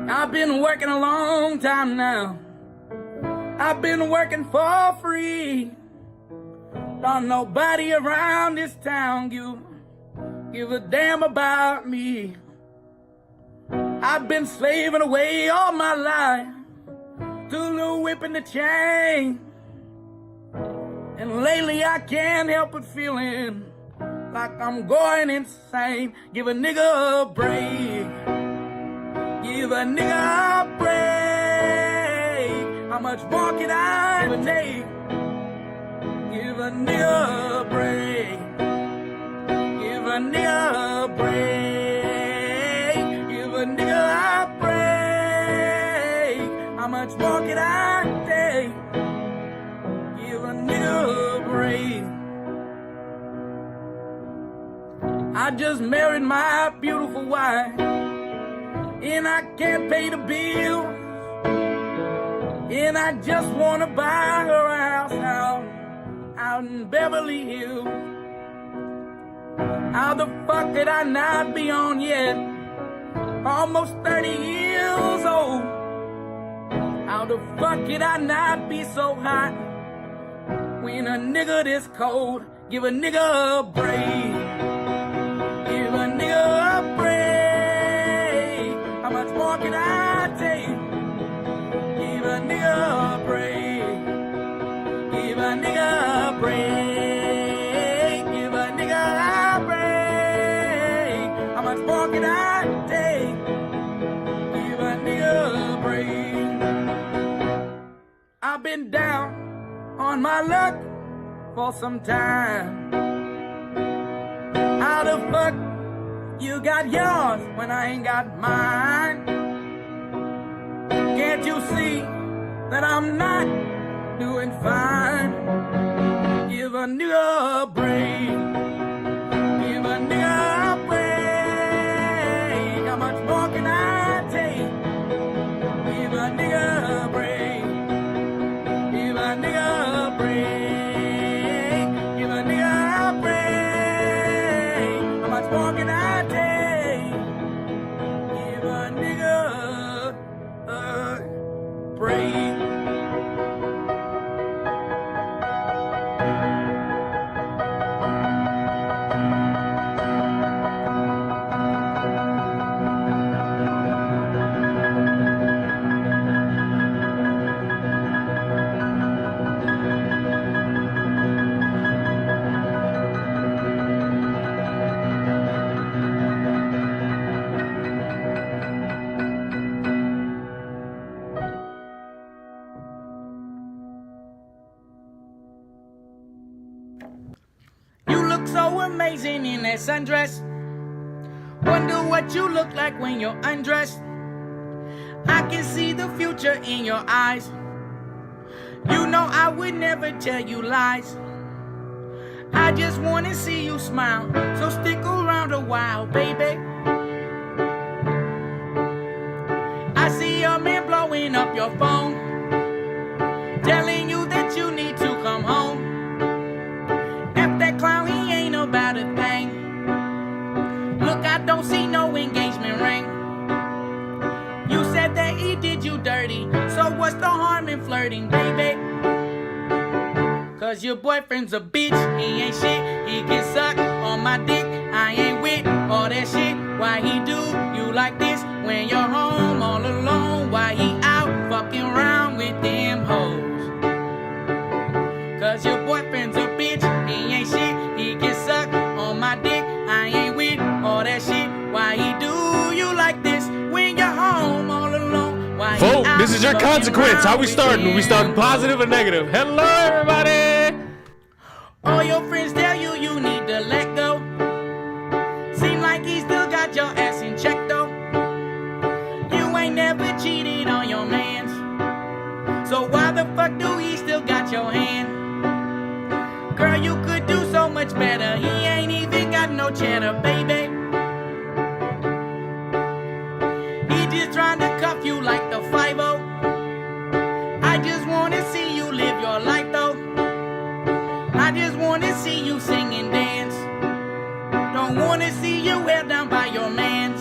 I've been working a long time now. I've been working for free. Don't nobody around this town give a damn about me. I've been slaving away all my life through the whip and the chain. And lately I can't help but feeling like I'm going insane. Give a nigga a break. Give a nigga a break. How much more can I take? Give a nigga a break. Give a nigga a break. Give a nigga a break. How much more can I take? Give a nigga a break. I just married my beautiful wife, and I can't pay the bills, and I just wanna buy her a house out in Beverly Hills. How the fuck did I not be on yet? Almost 30 years old. How the fuck did I not be so hot when a nigga this cold? Give a nigga a break. Give a nigga a break. How much more can I take? Give a nigga a break. Give a nigga a break. Give a nigga a break. How much more can I take? Give a nigga a break. I've been down on my luck for some time. How the fuck you got yours when I ain't got mine? Can't you see that I'm not doing fine? Give a nigga a break. Give a nigga a break. How much more can I take? Give a nigga a break. Give a nigga a break. Give a nigga a break. How much more can I take? Give a nigga a break. So amazing in that sundress. Wonder what you look like when you're undressed. I can see the future in your eyes. You know I would never tell you lies. I just wanna see you smile, so stick around a while, baby. I see your man blowing up your phone, telling you that you need to come home. F that clown, he ain't about a thing. Look, I don't see no engagement ring. You said that he did you dirty, so what's the harm in flirting, baby? Cause your boyfriend's a bitch, he ain't shit. He can suck on my dick, I ain't with all that shit. Why he do you like this when you're home all alone? Why he out fucking around with them hoes? Cause your boyfriend's a bitch, he ain't shit. He can suck on my dick, I ain't with all that shit. Why he do you like this when you're home all alone? Why vote, this is your consequence. How we starting? We starting positive or negative? Hello everybody! All your friends tell you you need to let go. Seem like he still got your ass in check though. You ain't never cheated on your mans, so why the fuck do he still got your hand? Girl, you could do so much better. He ain't even got no cheddar, baby. He just trying to cuff you like the 5-0. I just wanna see you live your life though. I just wanna see you sing and dance. Don't wanna see you held down by your mans.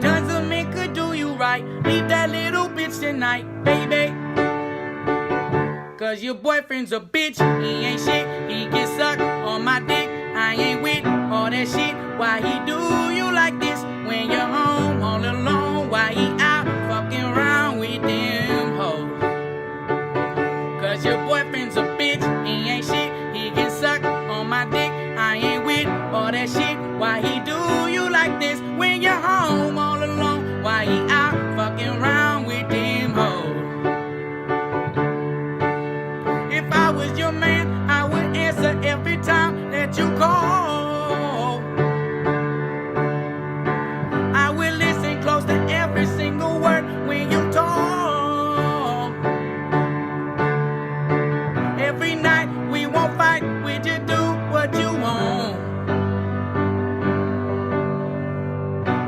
Tons of men could do you night, baby. Cause your boyfriend's a bitch, he ain't shit. He get sucked on my dick, I ain't with all that shit. Why he do you like this when you're home all alone? Why he out fucking around with them hoes? Cause your boyfriend's a bitch, he ain't shit. He get sucked on my dick, I ain't with all that shit. Why he do you like this when you're home all alone? Why he out fucking around with them hoes? If I was your man, I would answer every time that you call. I will listen close to every single word when you talk. Every night we won't fight, we just do what you want.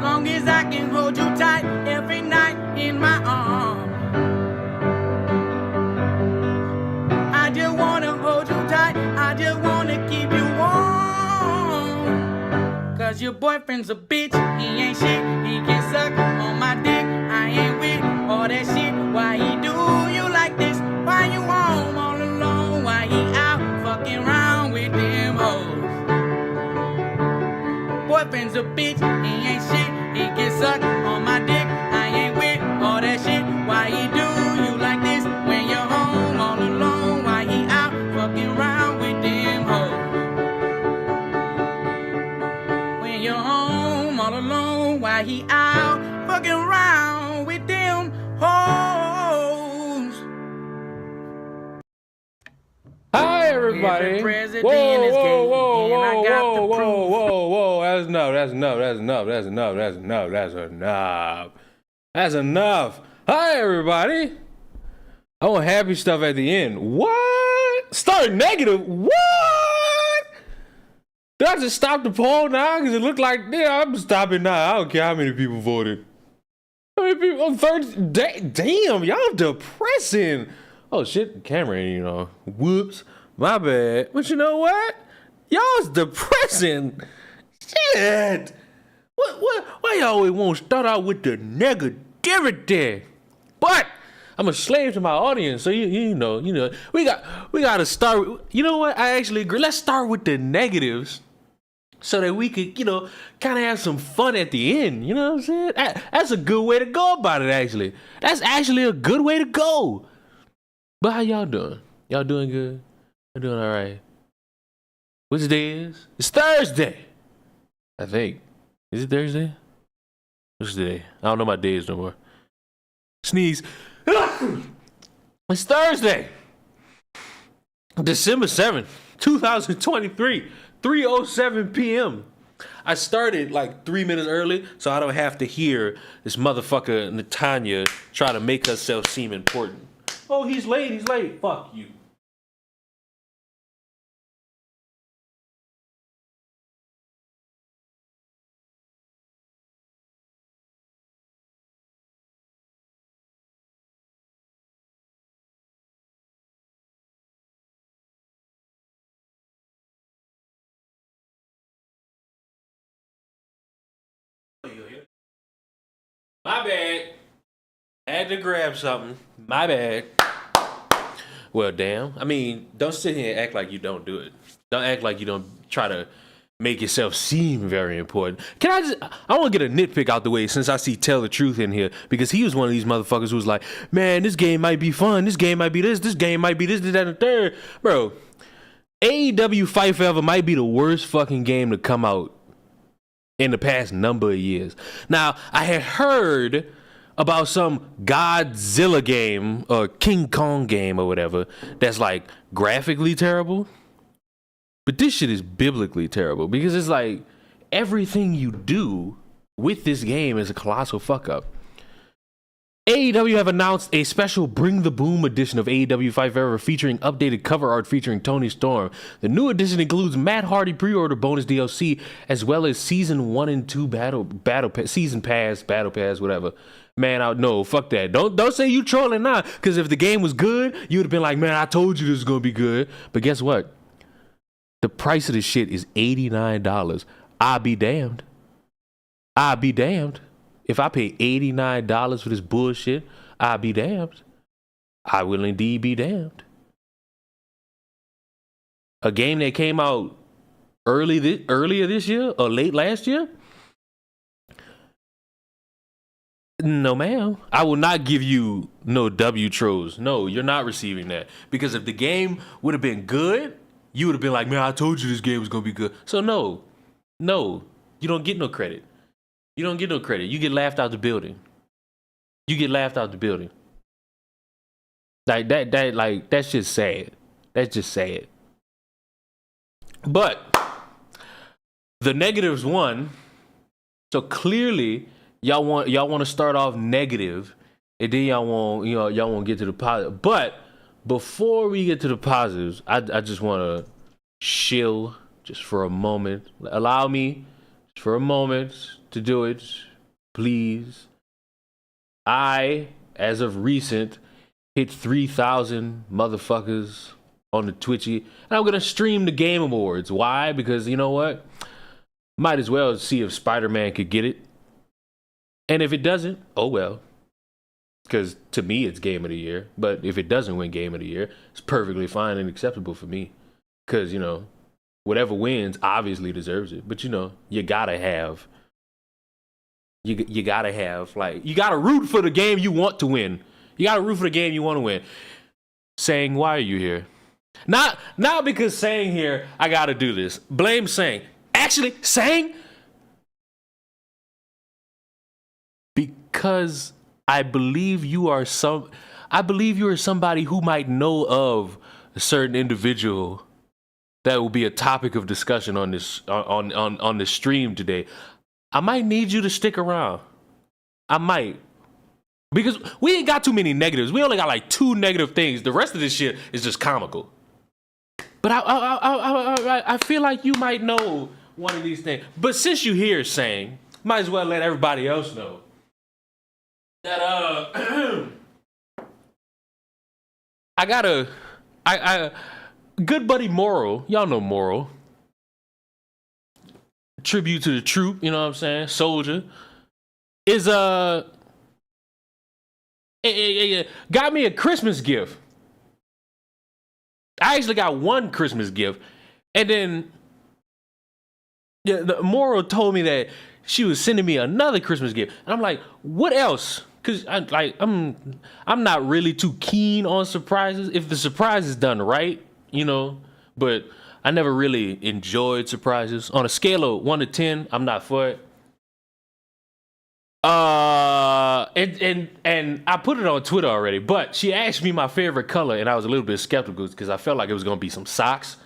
Long as I can hold you tight every night in my arms. I just wanna hold you tight, I just wanna keep you warm. Cause your boyfriend's a bitch, he ain't shit. He get sucked on my dick, I ain't with all that shit. Why he do you like this? Why you home all alone? Why he out fucking around with them hoes? Boyfriend's a bitch, he ain't shit. He get sucked on my dick, I ain't with all that shit. Why he do you like this when you're home all alone? Why he out fucking around with them hoes? When you're home all alone, why he out fucking around with them hoes? Hi everybody. Every president Whoa, is whoa, gay, whoa, and I whoa, got whoa, the whoa, proof. whoa, whoa. That's enough. That's enough. That's enough. That's enough. That's enough. That's enough. That's enough. Hi everybody. I want happy stuff at the end. What? Start negative? What? Did I just stop the poll now? Because it looked like, yeah, I'm stopping now. I don't care how many people voted. How many people? On third? Damn, y'all depressing. Oh shit, the camera ain't, you know. Whoops. My bad. But you know what? Y'all's depressing. Shit. What? Why y'all always want to start out with the negativity? But I'm a slave to my audience, so you know, we gotta start. You know what? I actually agree. Let's start with the negatives, so that we could, kind of have some fun at the end. You know what I'm saying? That's a good way to go about it. Actually, that's actually a good way to go. But how y'all doing? Y'all doing good? Y'all doing all right? Which day is? It's Thursday, I think. Is it Thursday? What's the day? I don't know my days no more. Sneeze. It's Thursday, December 7th, 2023, 3:07 p.m. I started like 3 minutes early, so I don't have to hear this motherfucker Natanya try to make herself seem important. Oh, he's late. Fuck you. My bad. Had to grab something. My bad. Well, damn. I mean, don't sit here and act like you don't do it. Don't act like you don't try to make yourself seem very important. I want to get a nitpick out the way since I see Tell the Truth in here, because he was one of these motherfuckers who was like, man, this game might be fun. This game might be this game might be this, that, and the third. Bro, AEW Fight Forever might be the worst fucking game to come out in the past number of years. Now, I had heard about some Godzilla game or King Kong game or whatever that's like graphically terrible. But this shit is biblically terrible, because it's like everything you do with this game is a colossal fuck up. AEW have announced a special Bring the Boom edition of AEW Fight Forever featuring updated cover art featuring Tony Storm. The new edition includes Matt Hardy pre-order bonus DLC, as well as season 1 and 2 season pass, battle pass, whatever. Man, no, fuck that. Don't say you trolling now, because if the game was good, you would have been like, man, I told you this was gonna be good. But guess what? The price of this shit is $89. I'll be damned. If I pay $89 for this bullshit, I'll be damned. I will indeed be damned. A game that came out earlier this year or late last year? No, ma'am. I will not give you no W tros. No, you're not receiving that. Because if the game would have been good, you would have been like, man, I told you this game was going to be good. So no, you don't get no credit. You don't get no credit. You get laughed out the building. You get laughed out the building. Like that's just sad. That's just sad. But the negatives won. So clearly y'all want to start off negative, and then y'all want to get to the positive. But before we get to the positives, I just want to chill just for a moment. Allow me for a moment to do it, please. I, as of recent, hit 3,000 motherfuckers on the Twitchy, and I'm gonna stream the Game Awards. Why? Because you know what? Might as well see if Spider-Man could get it. And if it doesn't, oh well. Because to me, it's Game of the Year. But if it doesn't win Game of the Year, it's perfectly fine and acceptable for me. Because, whatever wins obviously deserves it. But, you gotta have. You gotta have, you gotta root for the game you want to win. You gotta root for the game you want to win. Saying, why are you here? Not because saying here, I gotta do this. Blame saying. Actually, saying, because I believe you are somebody who might know of a certain individual that will be a topic of discussion on this on the stream today. I might need you to stick around. I might. Because we ain't got too many negatives. We only got 2 negative things. The rest of this shit is just comical. But I feel like you might know one of these things. But since you here saying, might as well let everybody else know that I good buddy Moral, y'all know Moral. Tribute to the troop, you know what I'm saying? Soldier is got me a Christmas gift. I actually got one Christmas gift, and then the Moral told me that she was sending me another Christmas gift, and I'm like, what else? Because I'm not really too keen on surprises if the surprise is done right, But I never really enjoyed surprises. On a scale of 1 to 10, I'm not for it. And I put it on Twitter already, but she asked me my favorite color, and I was a little bit skeptical because I felt like it was gonna be some socks.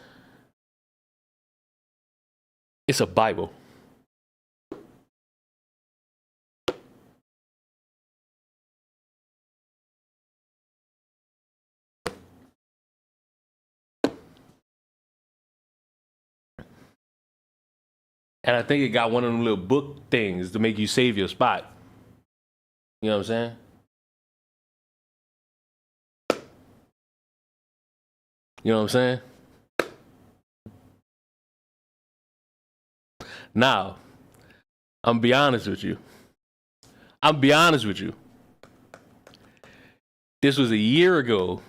It's a Bible. And I think it got one of them little book things to make you save your spot. You know what I'm saying? You know what I'm saying? Now, I'm gonna be honest with you. This was a year ago.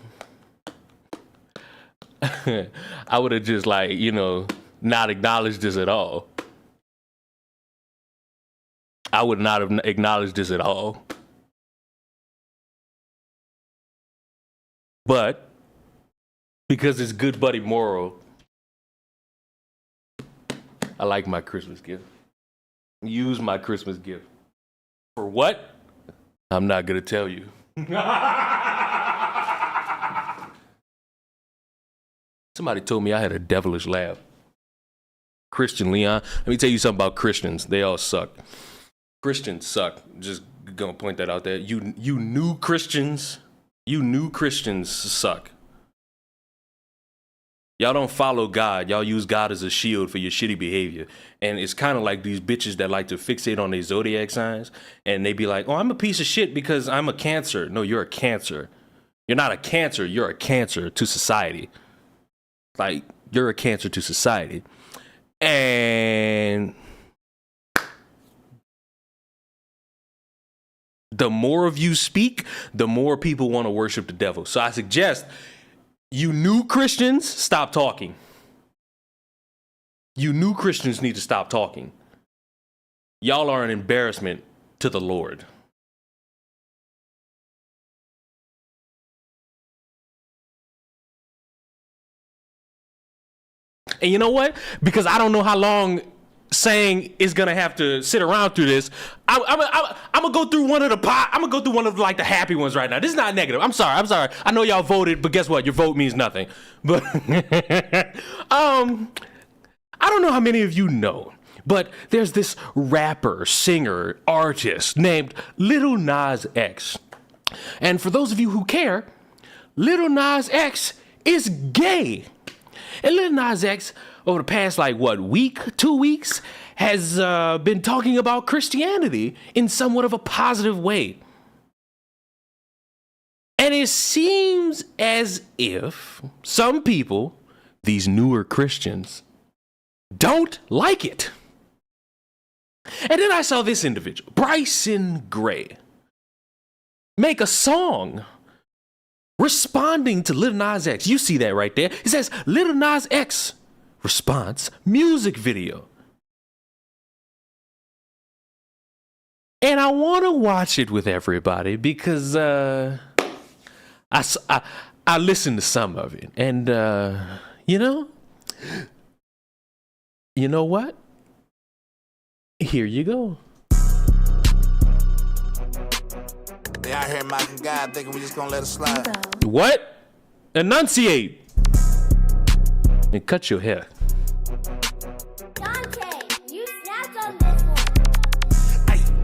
I would have just not acknowledged this at all. I would not have acknowledged this at all. But because it's good buddy Moral, I like my Christmas gift. Use my Christmas gift. For what? I'm not gonna tell you. Somebody told me I had a devilish laugh. Christian Leon. Let me tell you something about Christians. They all suck. Christians suck. Just gonna point that out there. You new Christians suck. Y'all don't follow God. Y'all use God as a shield for your shitty behavior. And it's kind of like these bitches that like to fixate on their zodiac signs. And they be like, oh, I'm a piece of shit because I'm a Cancer. No, you're a Cancer. You're not a Cancer. You're a cancer to society. You're a cancer to society. And The more of you speak, the more people want to worship the devil. So I suggest you new Christians stop talking. You new Christians need to stop talking. Y'all are an embarrassment to the Lord. And you know what? Because I don't know how long saying is gonna have to sit around through this. I'm gonna go through one of the I'm gonna go through one of like the happy ones right now. This is not negative. I'm sorry. I know y'all voted, but guess what? Your vote means nothing. But I don't know how many of you know, but there's this rapper, singer, artist named Lil Nas X. And for those of you who care, Lil Nas X is gay. And Lil Nas X, over the past, week, 2 weeks, has been talking about Christianity in somewhat of a positive way. And it seems as if some people, these newer Christians, don't like it. And then I saw this individual, Bryson Gray, make a song responding to Lil Nas X. You see that right there. It says Lil Nas X response music video. And I want to watch it with everybody because I listened to some of it. And, you know what? Here you go. They out here mocking God, thinking we just gonna let it slide. What? Enunciate. And cut your hair. Dante, you snapped on this one.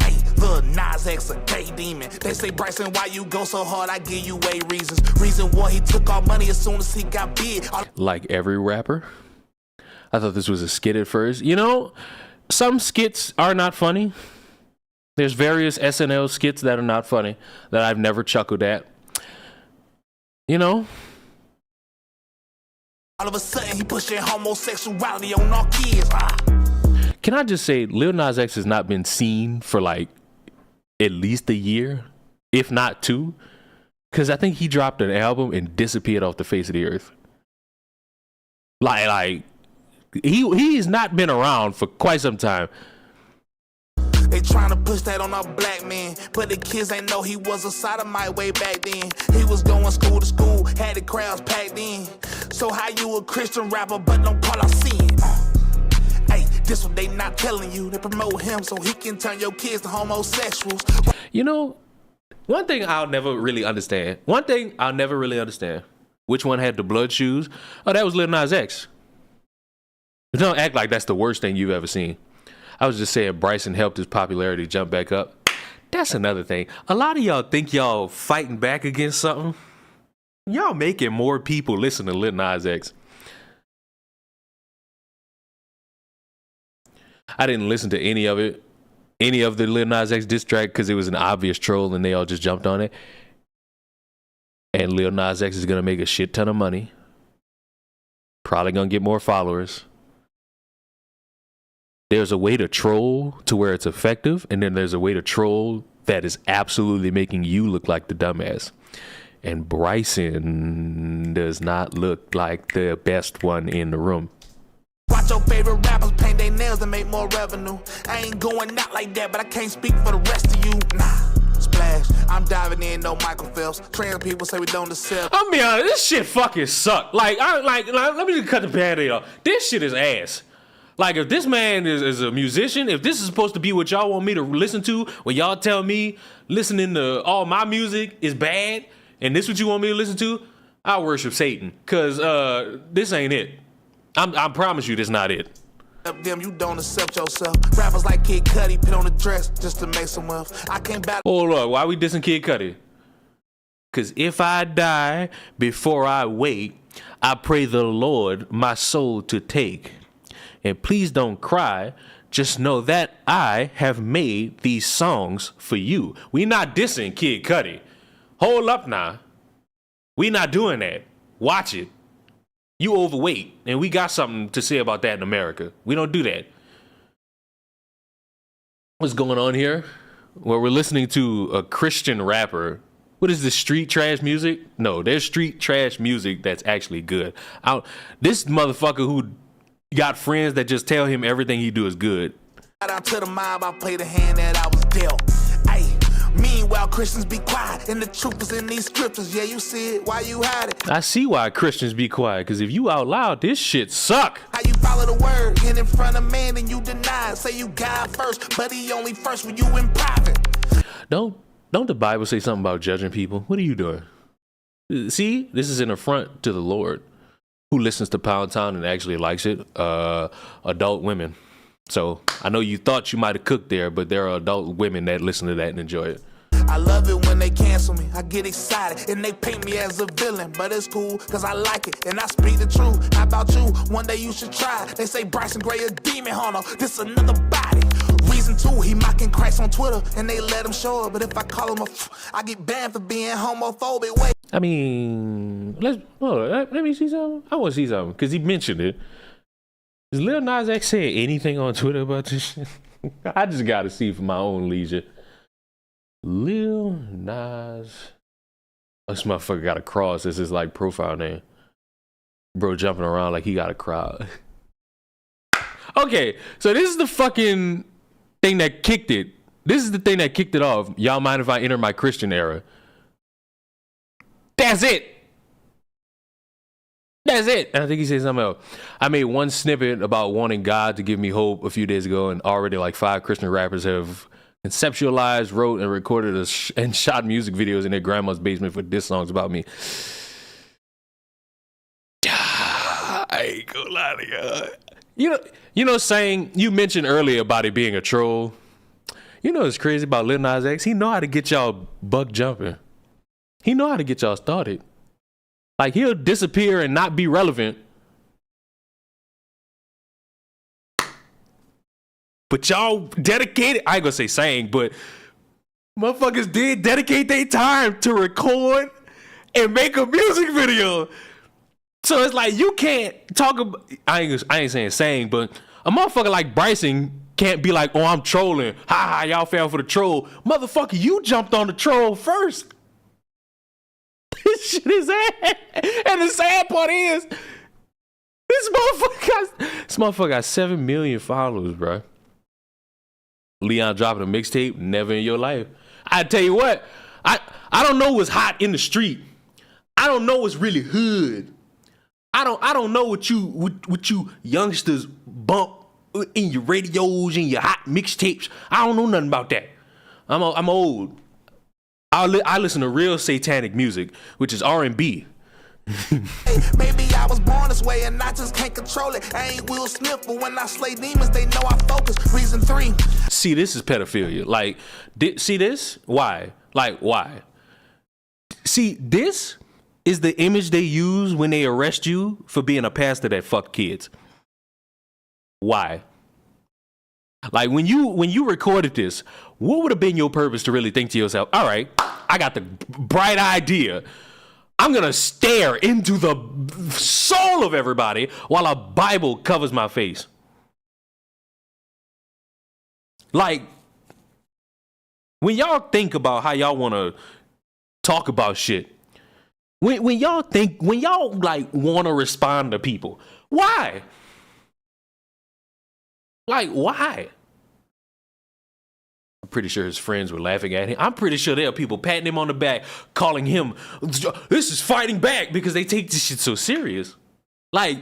Hey, Lil Nas X a gay demon. They say, Bryson, why you go so hard? I give you 8 reasons. Reason 1, he took all money as soon as he got big. Like every rapper, I thought this was a skit at first. You know, some skits are not funny. There's various SNL skits that are not funny that I've never chuckled at. You know? All of a sudden, he pushing homosexuality on our kids. Can I just say, Lil Nas X has not been seen for at least a year, if not 2. Because I think he dropped an album and disappeared off the face of the earth. He has not been around for quite some time. They trying to push that on our black man, but the kids ain't know he was a sodomite way back then. He was going school to school, had the crowds packed in. So how you a Christian rapper but don't call our sin? Hey, this what they not telling you. They promote him so he can turn your kids to homosexuals. You know, one thing I'll never really understand. Which one had the blood shoes? Oh, that was Lil Nas X. Don't act like that's the worst thing you've ever seen. I was just saying Bryson helped his popularity jump back up. That's another thing. A lot of y'all think y'all fighting back against something. Y'all making more people listen to Lil Nas X. I didn't listen to any of it, any of the Lil Nas X diss track because it was an obvious troll and they all just jumped on it. And Lil Nas X is going to make a shit ton of money. Probably going to get more followers. There's a way to troll to where it's effective, and then there's a way to troll that is absolutely making you look like the dumbass. And Bryson does not look like the best one in the room. Watch your favorite rappers paint their nails and make more revenue. I ain't going out like that, but I can't speak for the rest of you. Nah, splash. I'm diving in, no Michael Phelps. Trans people say we don't accept. I'm be honest, this shit fucking suck. Let me just cut the band-aid off. This shit is ass. Like, if this man is a musician, if this is supposed to be what y'all want me to listen to, when y'all tell me listening to all my music is bad, and this what you want me to listen to, I worship Satan. Because this ain't it. I promise you this not it. Them, you don't accept yourself. Rappers like Kid Cudi put on a dress just to make some wealth. I can't battle. Hold up, why we dissing Kid Cudi? Because if I die before I wake, I pray the Lord my soul to take. And please don't cry. Just know that I have made these songs for you. We not dissing Kid Cudi. Hold up now. We not doing that. Watch it. You overweight, and we got something to say about that in America. We don't do that. What's going on here? where we're listening to a Christian rapper. What is this, street trash music? No, there's street trash music that's actually good. This motherfucker who got friends that just tell him everything he do is good. Shout out to the mob, I played the hand that I was dealt. Ay, meanwhile, Christians be quiet, and the truth is in these scriptures. Yeah, you see it, why you hide it? I see why Christians be quiet, because if you out loud, this shit suck. How you follow the word, get in front of man, and you deny it. Say you God first, but he only first when you in private. Don't the Bible say something about judging people? What are you doing? See, this is an affront to the Lord, who listens to Pound Town and actually likes it. Adult women. So I know you thought you might have cooked there, but there are adult women that listen to that and enjoy it. I love it when they cancel me. I get excited and they paint me as a villain, but it's cool because I like it and I speak the truth. How about you? One day you should try. They say Bryson Gray a demon hunter. This another body. Reason 2, he mocking Christ on Twitter and they let him show it. But if I call him I get banned for being homophobic. Wait. I mean, let me see something. I want to see something because he mentioned it. Does Lil Nas X say anything on Twitter about this shit? I just got to see for my own leisure. Lil Nas. This motherfucker got a cross as his like profile name. Bro jumping around like he got a crowd. Okay, so this is the fucking thing that kicked it. This is the thing that kicked it off. Y'all mind if I enter my Christian era? That's it. That's it. And I think he said something else. I made one snippet about wanting God to give me hope a few days ago, and already like 5 Christian rappers have conceptualized, wrote, and recorded and shot music videos in their grandma's basement for diss songs about me. I ain't gonna lie to you. You know, saying you mentioned earlier about it being a troll. You know what's crazy about Lil Nas X? He know how to get y'all buck jumping. He know how to get y'all started. Like, he'll disappear and not be relevant. But y'all dedicated, I ain't gonna say sang, but motherfuckers did dedicate their time to record and make a music video. So it's like, you can't talk about, I ain't saying sang, but a motherfucker like Bryson can't be like, oh, I'm trolling. Ha, y'all fell for the troll. Motherfucker, you jumped on the troll first. This shit is ass. And the sad part is, this motherfucker got 7 million followers, bro. Leon dropping a mixtape, never in your life. I tell you what, I don't know what's hot in the street. I don't know what's really hood. I don't know what you youngsters bump in your radios and your hot mixtapes. I don't know nothing about that. I'm old. I listen to real satanic music, which is R&B. Maybe I was born this way and I just can't control it. I ain't Will Smith, but when I slay demons, they know I focus. Reason 3. See, this is pedophilia. Like, see this? Why? Like, why? See, this is the image they use when they arrest you for being a pastor that fucked kids. Why? Like, when you recorded this, what would have been your purpose to really think to yourself, all right, I got the bright idea. I'm going to stare into the soul of everybody while a Bible covers my face. Like, when y'all think about how y'all want to talk about shit, when y'all like want to respond to people, why? Like, why? I'm pretty sure his friends were laughing at him. I'm pretty sure there are people patting him on the back, calling him, this is fighting back, because they take this shit so serious. Like,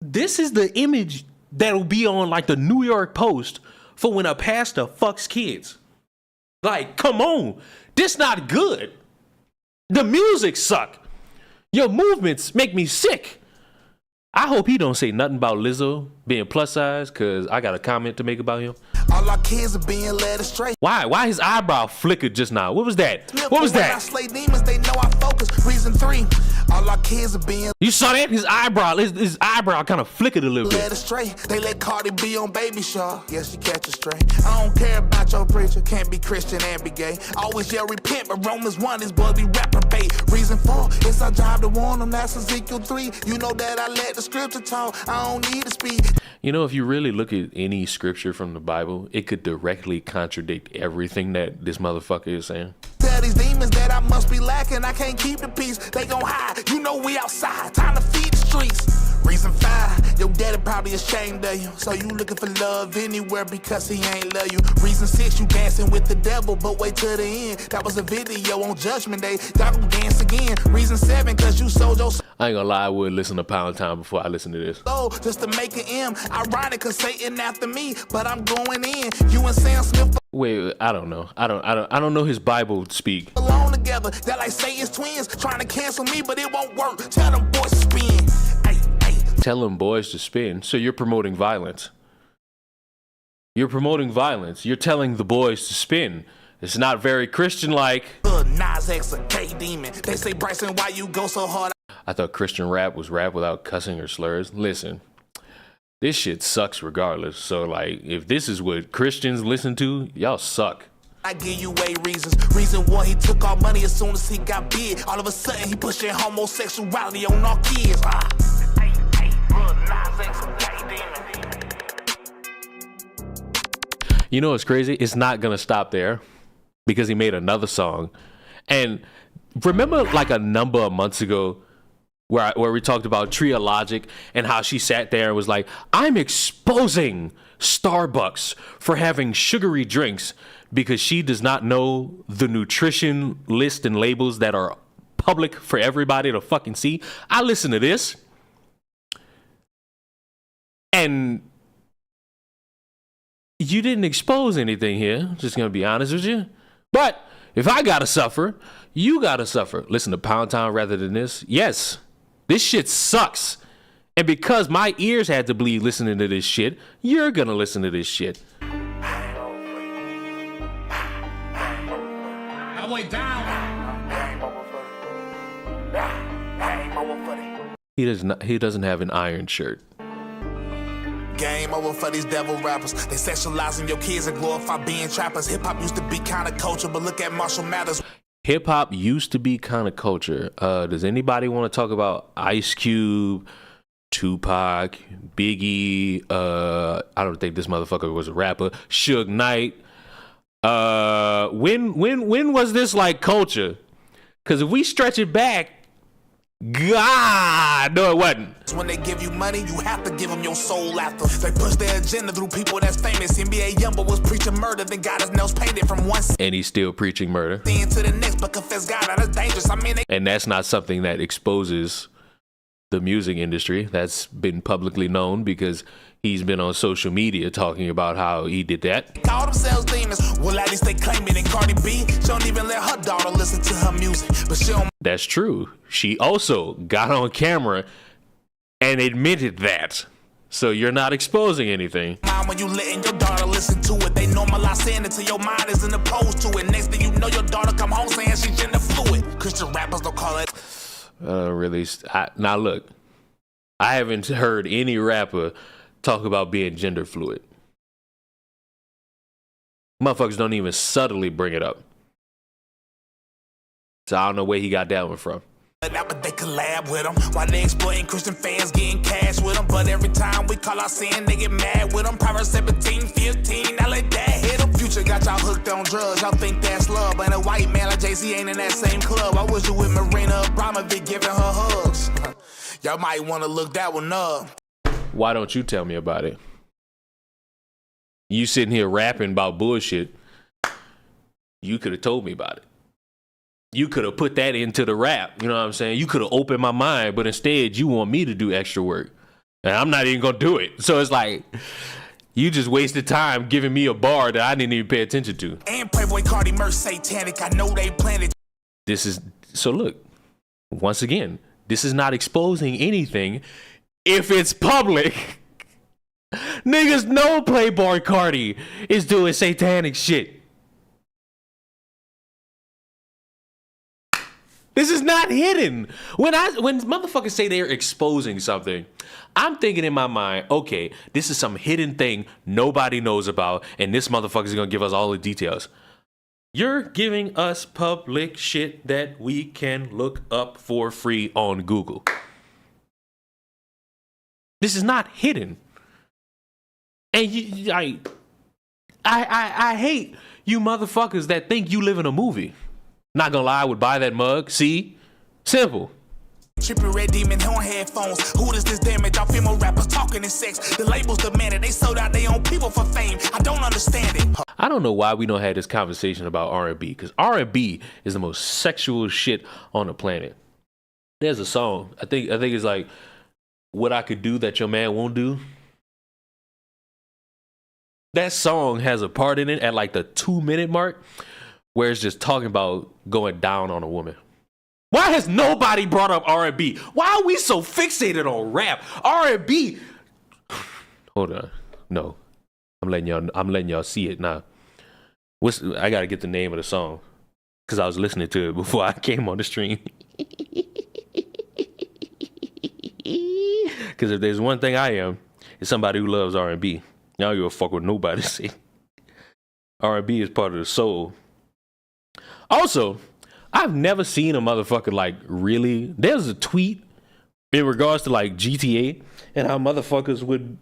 this is the image that'll be on like the New York Post for when a pastor fucks kids. Like, come on. This not good. The music suck. Your movements make me sick. I hope he don't say nothing about Lizzo being plus size, because I got a comment to make about him. All our kids are being led astray. Why? Why his eyebrow flickered just now? What was that? What was When I that? slay demons, they know I focus. Reason 3. All our kids are being You saw that? His eyebrow kind of flickered a little led bit. astray. They let Cardi B on Baby Shark. Yeah, she catch a stray. I don't care about your preacher. Can't be Christian and be gay. Always yell repent, but Romans 1 is boy be reprobate. Reason 4, it's our job to warn them. That's Ezekiel 3. You know that I let the scripture talk. I don't need to speak. You know, if you really look at any scripture from the Bible, it could directly contradict everything that this motherfucker is saying. Tell these demons that I must be lacking. I can't keep the peace. They gon' hide. You know we outside. Time to feed the streets. Reason 5, your daddy probably ashamed of you. So you looking for love anywhere because he ain't love you. Reason 6, you dancing with the devil, but wait till the end. That was a video on Judgment Day. Y'all gon' dance again. Reason 7, cause you sold your I ain't gonna lie, I would listen to Pound Time before I listen to this. soul just to make an M. Ironic cause Satan after me, but I'm going in. You and Sam Smith Wait, I don't know. I don't know his Bible speak. alone together. That like Satan's twins trying to cancel me, but it won't work. Tell them boys to spin. Tell them boys to spin. So you're promoting violence. You're promoting violence. You're telling the boys to spin. It's not very Christian-like. Nas X, a K-demon. They say, Bryson, why you go so hard? I thought Christian rap was rap without cussing or slurs. Listen, this shit sucks regardless. So, like, if this is what Christians listen to, y'all suck. I give you 8 reasons. Reason 1, he took our money as soon as he got big. All of a sudden, he pushing homosexuality on our kids. Nas X, a K-demon. You know what's crazy? It's not gonna stop there because he made another song. And remember, like a number of months ago, where we talked about Tria Logic and how she sat there and was like, I'm exposing Starbucks for having sugary drinks because she does not know the nutrition list and labels that are public for everybody to fucking see. I listen to this and you didn't expose anything here. Just gonna be honest with you. But if I gotta suffer, you gotta suffer. Listen to Pound Town rather than this. Yes, this shit sucks. And because my ears had to bleed listening to this shit, you're gonna listen to this shit. I went down. He doesn't have an iron shirt. Game over for these devil rappers. They sexualizing your kids and glorify being trappers. Hip hop used to be counterculture, but look at Marshall Mathers. Hip hop used to be counterculture. Does anybody want to talk about Ice Cube, Tupac, Biggie? I don't think this motherfucker was a rapper. Suge Knight. When was this like culture? Because if we stretch it back, God, no, it wasn't. When they give you money, you have to give them your soul after. They push their agenda through people that's famous. NBA Youngboy was preaching murder, then got his nails painted from one And he's still preaching murder. scene to the next, but confess God, that's dangerous. I mean, they And that's not something that exposes the music industry. That's been publicly known because he's been on social media talking about how he did that. call themselves demons. Well, at least they claim it. And Cardi B, she don't even let her daughter listen to her music. But she don't That's true. She also got on camera and admitted that. So you're not exposing anything. mind when you letting your daughter listen to it. They normalize saying it till your mind isn't opposed to it. Next thing you know, your daughter come home saying she's gender fluid. Christian rappers don't call it. Now look, I haven't heard any rapper talk about being gender fluid. Motherfuckers don't even subtly bring it up. So I don't know where he got that one from. But they collab with them while they exploiting Christian fans getting cash with them. But every time we call out sin, they get mad with them. Proverbs 17, 15, now let that hit them. Future got y'all hooked on drugs, y'all think that's love. But a white man like Jay-Z ain't in that same club. I wish you with Marina Abramovic giving her hugs. Y'all might want to look that one up. Why don't you tell me about it? You sitting here rapping about bullshit. You could have told me about it. You could have put that into the rap. You know what I'm saying? You could have opened my mind, but instead you want me to do extra work. And I'm not even going to do it. So it's like, you just wasted time giving me a bar that I didn't even pay attention to. And Playboy Cardi merch satanic. I know they planned it. So look, once again, this is not exposing anything if it's public. Niggas know Playboy Cardi is doing satanic shit. This is not hidden. When motherfuckers say they're exposing something, I'm thinking in my mind, okay, this is some hidden thing nobody knows about, and this motherfucker's gonna give us all the details. You're giving us public shit that we can look up for free on Google. This is not hidden. And I hate you motherfuckers that think you live in a movie. Not gonna lie, I would buy that mug. See? Simple. Trippy red demon on headphones. Who does this damage? Our female rappers talking in sex. The labels demanded. They sold out their own people for fame. I don't understand it. I don't know why we don't have this conversation about R&B, because R&B is the most sexual shit on the planet. There's a song. I think it's like What I Could Do That Your Man Won't Do. That song has a part in it at like the 2-minute mark where it's just talking about going down on a woman. Why has nobody brought up R&B? Why are we so fixated on rap? R&B. Hold on. No. I'm letting y'all see it now. I gotta get the name of the song because I was listening to it before I came on the stream. Because if there's one thing I am, it's somebody who loves R&B. I don't give a fuck what nobody say. R&B is part of the soul. Also, I've never seen a motherfucker like really. There's a tweet in regards to like GTA and how motherfuckers would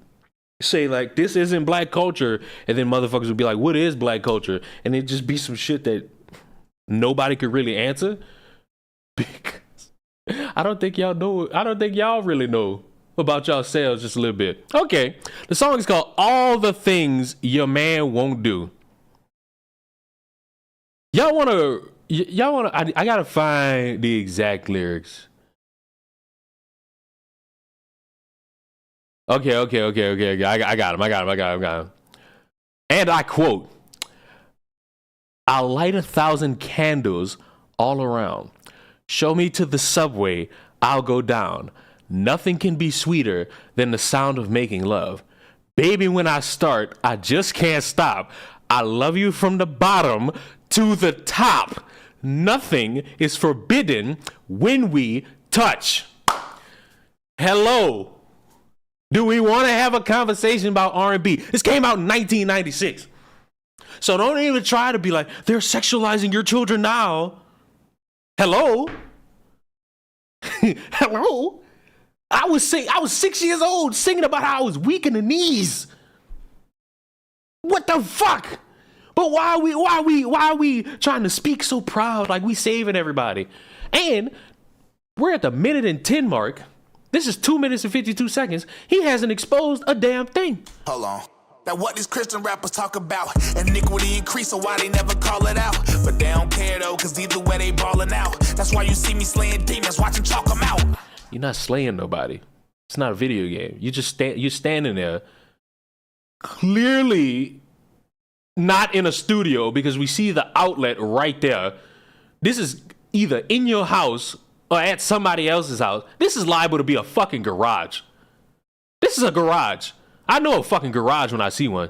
say like this isn't black culture, and then motherfuckers would be like, what is black culture? And it'd just be some shit that nobody could really answer. Because I don't think y'all know. I don't think y'all really know about yourselves just a little bit. Okay, the song is called All the Things Your Man Won't Do. Y'all wanna I gotta find the exact lyrics. Okay. I got him. And I quote, I'll light 1,000 candles all around. Show me to the subway, I'll go down. Nothing can be sweeter than the sound of making love. Baby, when I start, I just can't stop. I love you from the bottom to the top. Nothing is forbidden when we touch. Hello. Do we want to have a conversation about R&B? This came out in 1996. So don't even try to be like, they're sexualizing your children now. Hello? Hello? I was 6 years old singing about how I was weak in the knees. What the fuck? But why are we trying to speak so proud like we saving everybody? And we're at the 1:10 mark. This is 2 minutes and 52 seconds. He hasn't exposed a damn thing. Hold on. Now what these Christian rappers talk about? Iniquity increase, so why they never call it out? But they don't care though, cause either way they ballin' out. That's why you see me slaying demons, watching chalk them out. You're not slaying nobody. It's not a video game. You're standing there, clearly not in a studio because we see the outlet right there. This is either in your house or at somebody else's house. This is liable to be a fucking garage. This is a garage. I know a fucking garage when I see one.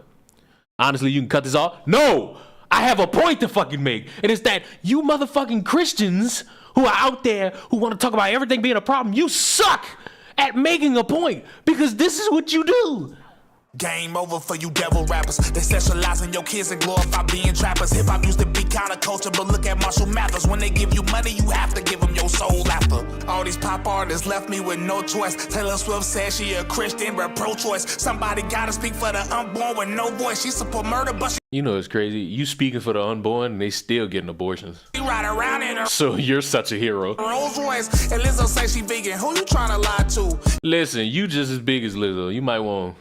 Honestly, you can cut this off. No, I have a point to fucking make. And it's that you motherfucking Christians who are out there who want to talk about everything being a problem, you suck at making a point because this is what you do. Game over for you devil rappers. They sexualizing your kids and glorify being trappers. Hip-hop used to be counterculture, but look at Marshall Mathers. When they give you money, you have to give them your soul after. All these pop artists left me with no choice. Taylor Swift said she a Christian, but pro-choice. Somebody gotta speak for the unborn with no voice. She support murder, but she You know it's crazy. You speaking for the unborn and they still getting abortions. ride around in her So you're such a hero. Rolls Royce. And Lizzo say she vegan. Who you trying to lie to? Listen, you just as big as Lizzo. You might want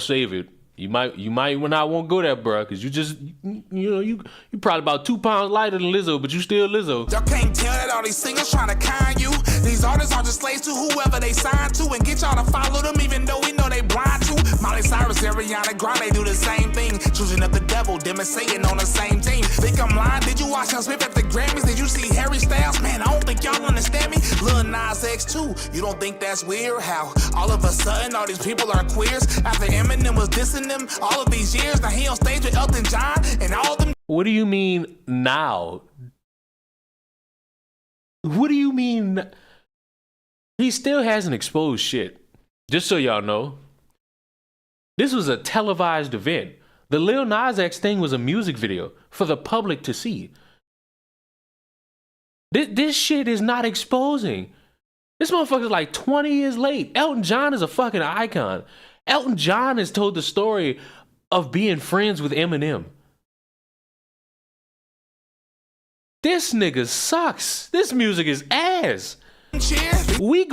save it. You might not want to go there, bro, because you probably about 2 pounds lighter than Lizzo, but you still Lizzo. Y'all can't tell that all these singers trying to con you. These artists are just slaves to whoever they sign to and get y'all to follow them even though we know they blind to. Miley Cyrus, Ariana Grande do the same thing. Choosing up the devil, them and Satan on the same team. Think I'm lying? Did you watch Will Smith at the Grammys? Did you see Harry Styles? Man, I don't think y'all understand me. Lil Nas X too. You don't think that's weird? How all of a sudden all these people are queers? After Eminem was dissing them all of these years, now he on stage with Elton John and all them. What do you mean now? What do you mean? He still hasn't exposed shit. Just so y'all know, this was a televised event. The Lil Nas X thing was a music video for the public to see. This shit is not exposing. This motherfucker's like 20 years late. Elton John is a fucking icon. Elton John has told the story of being friends with Eminem. This nigga sucks. This music is ass. We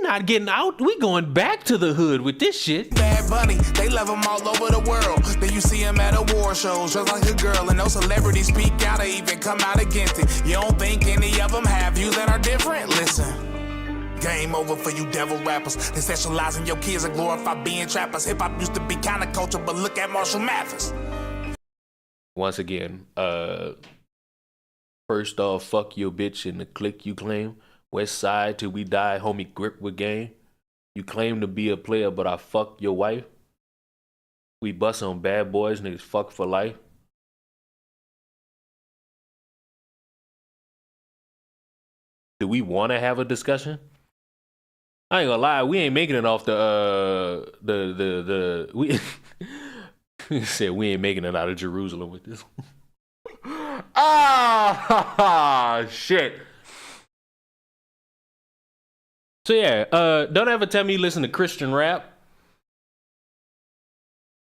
not getting out. We going back to the hood with this shit. Bad Bunny, they love him all over the world. Then you see him at award shows, just like a girl. And no celebrities speak out or even come out against it. You don't think any of them have views that are different? Listen, game over for you devil rappers. They sexualizing your kids and glorify being trappers. Hip-hop used to be counterculture, but look at Marshall Mathers. Once again, first off, fuck your bitch and the clique you claim. West side till we die, homie, grip with game. You claim to be a player, but I fuck your wife. We bust on bad boys, niggas fuck for life. Do we want to have a discussion? I ain't gonna lie, we ain't making it off we said we ain't making it out of Jerusalem with this one. Shit. So yeah, don't ever tell me you listen to Christian rap,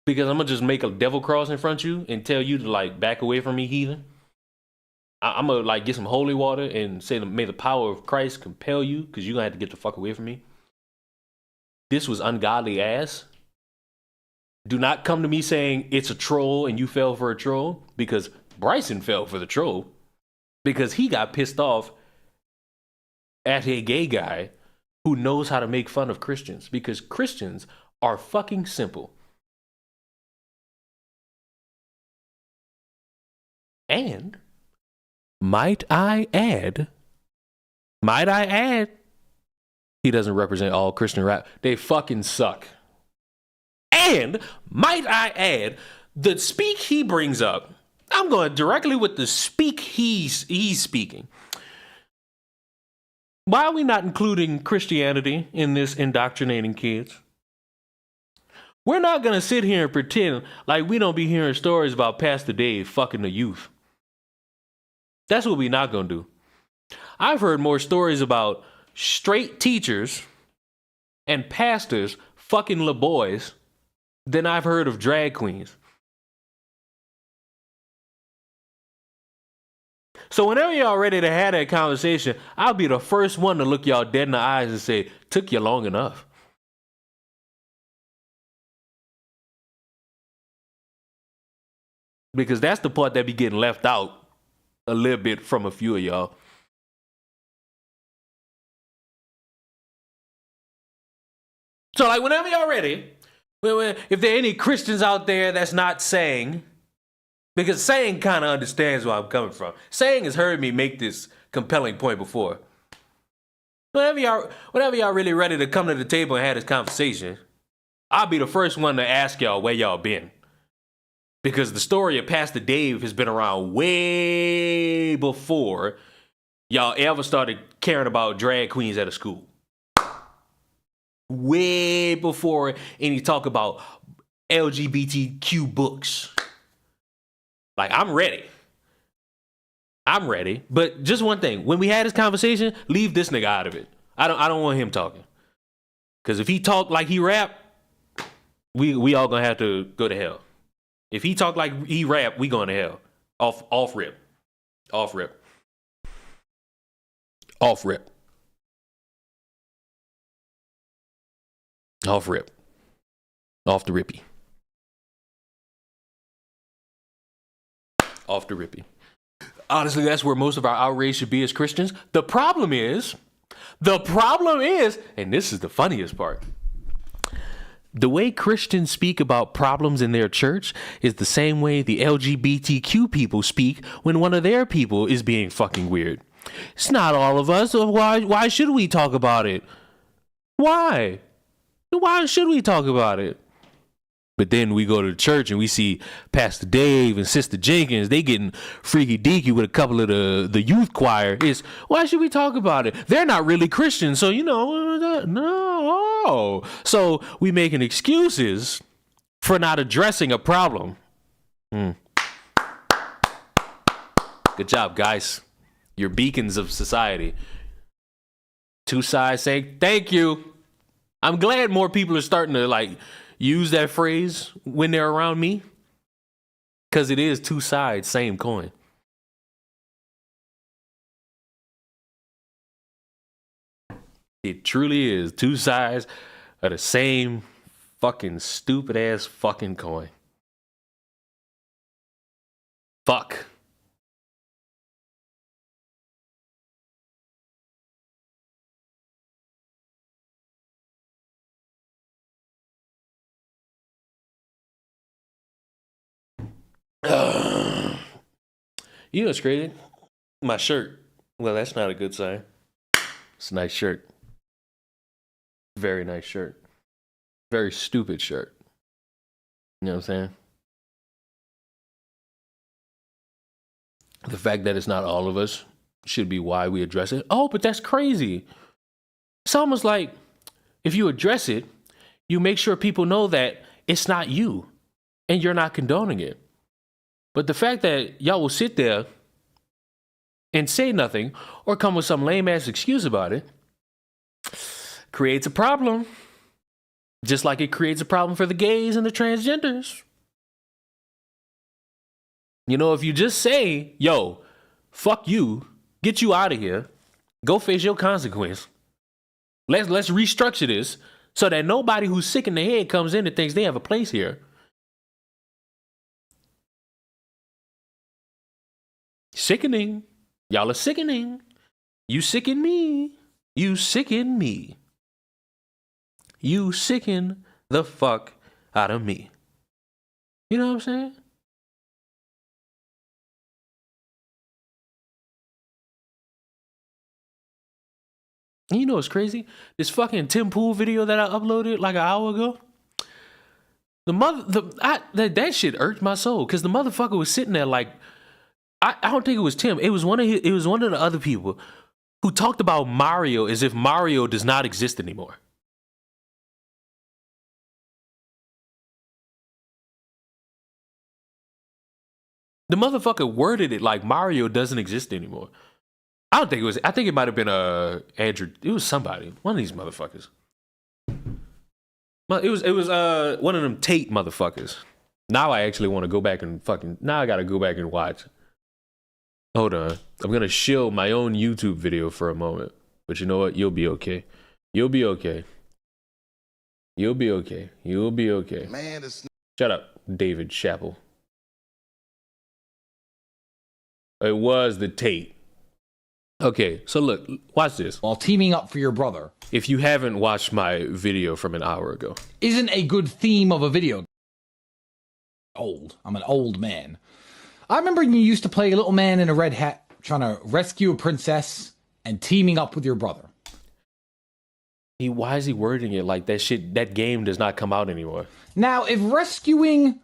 because I'm gonna just make a devil cross in front of you and tell you to like back away from me, heathen. I'm gonna like get some holy water and say, may the power of Christ compel you, because you're gonna have to get the fuck away from me. This was ungodly ass. Do not come to me saying it's a troll and you fell for a troll, because Bryson fell for the troll because he got pissed off at a gay guy who knows how to make fun of Christians, because Christians are fucking simple. And might I add, he doesn't represent all Christian rap. They fucking suck. And might I add, the speak he brings up, I'm going directly with the speak he's speaking. Why are we not including Christianity in this indoctrinating kids? We're not going to sit here and pretend like we don't be hearing stories about Pastor Dave fucking the youth. That's what we're not going to do. I've heard more stories about straight teachers and pastors fucking little boys than I've heard of drag queens. So whenever y'all ready to have that conversation, I'll be the first one to look y'all dead in the eyes and say, took you long enough. Because that's the part that be getting left out a little bit from a few of y'all. So like whenever y'all ready, if there are any Christians out there that's not saying, because saying kind of understands where I'm coming from. Saying has heard me make this compelling point before. Whenever y'all really ready to come to the table and have this conversation, I'll be the first one to ask y'all where y'all been. Because the story of Pastor Dave has been around way before y'all ever started caring about drag queens at a school. Way before any talk about LGBTQ books. Like, I'm ready. But just one thing. When we had this conversation, leave this nigga out of it. I don't want him talking. Because if he talk like he rap, we all gonna have to go to hell. If he talk like he rap, we going to hell. Off rip. Off the rippy. Off the rippy. Honestly, that's where most of our outrage should be as Christians. The problem is, and this is the funniest part, the way Christians speak about problems in their church is the same way the LGBTQ people speak when one of their people is being fucking weird. It's not all of us. So why should we talk about it? Why? Why should we talk about it? But then we go to the church and we see Pastor Dave and Sister Jenkins, they getting freaky deaky with a couple of the youth choir. Why should we talk about it? They're not really Christians, so no. So we making excuses for not addressing a problem. Good job, guys. You're beacons of society. Two sides saying thank you. I'm glad more people are starting to use that phrase when they're around me. Because it is two sides, same coin. It truly is two sides of the same fucking stupid ass fucking coin. Fuck. You know what's crazy? My shirt. Well, that's not a good sign. It's a nice shirt. Very nice shirt. Very stupid shirt. You know what I'm saying? The fact that it's not all of us should be why we address it. Oh, but that's crazy. It's almost like if you address it, you make sure people know that it's not you and you're not condoning it. But the fact that y'all will sit there and say nothing or come with some lame ass excuse about it creates a problem. Just like it creates a problem for the gays and the transgenders. You know, if you just say, yo, fuck you, get you out of here, go face your consequence. Let's restructure this so that nobody who's sick in the head comes in and thinks they have a place here. Sickening. Y'all are sickening. You sicken me. You sicken me. You sicken the fuck out of me. You know what I'm saying? And you know what's crazy? This fucking Tim Pool video that I uploaded like an hour ago. That shit irked my soul because the motherfucker was sitting there like, I don't think it was Tim. It was one of the other people who talked about Mario as if Mario does not exist anymore. The motherfucker worded it like Mario doesn't exist anymore. I don't think it was. I think it might have been Andrew. It was somebody. One of these motherfuckers. It was one of them Tate motherfuckers. Now I actually want to go back and now I gotta go back and watch. Hold on. I'm gonna shield my own YouTube video for a moment. But you know what? You'll be okay. You'll be okay. You'll be okay. You'll be okay. Man, it's Shut up, David Chappell. It was the Tate. Okay, so look, watch this. While teaming up for your brother If you haven't watched my video from an hour ago. isn't a good theme of a video. Old. I'm an old man. I remember you used to play a little man in a red hat trying to rescue a princess and teaming up with your brother. Why is he wording it like that shit? That game does not come out anymore. Now, if rescuing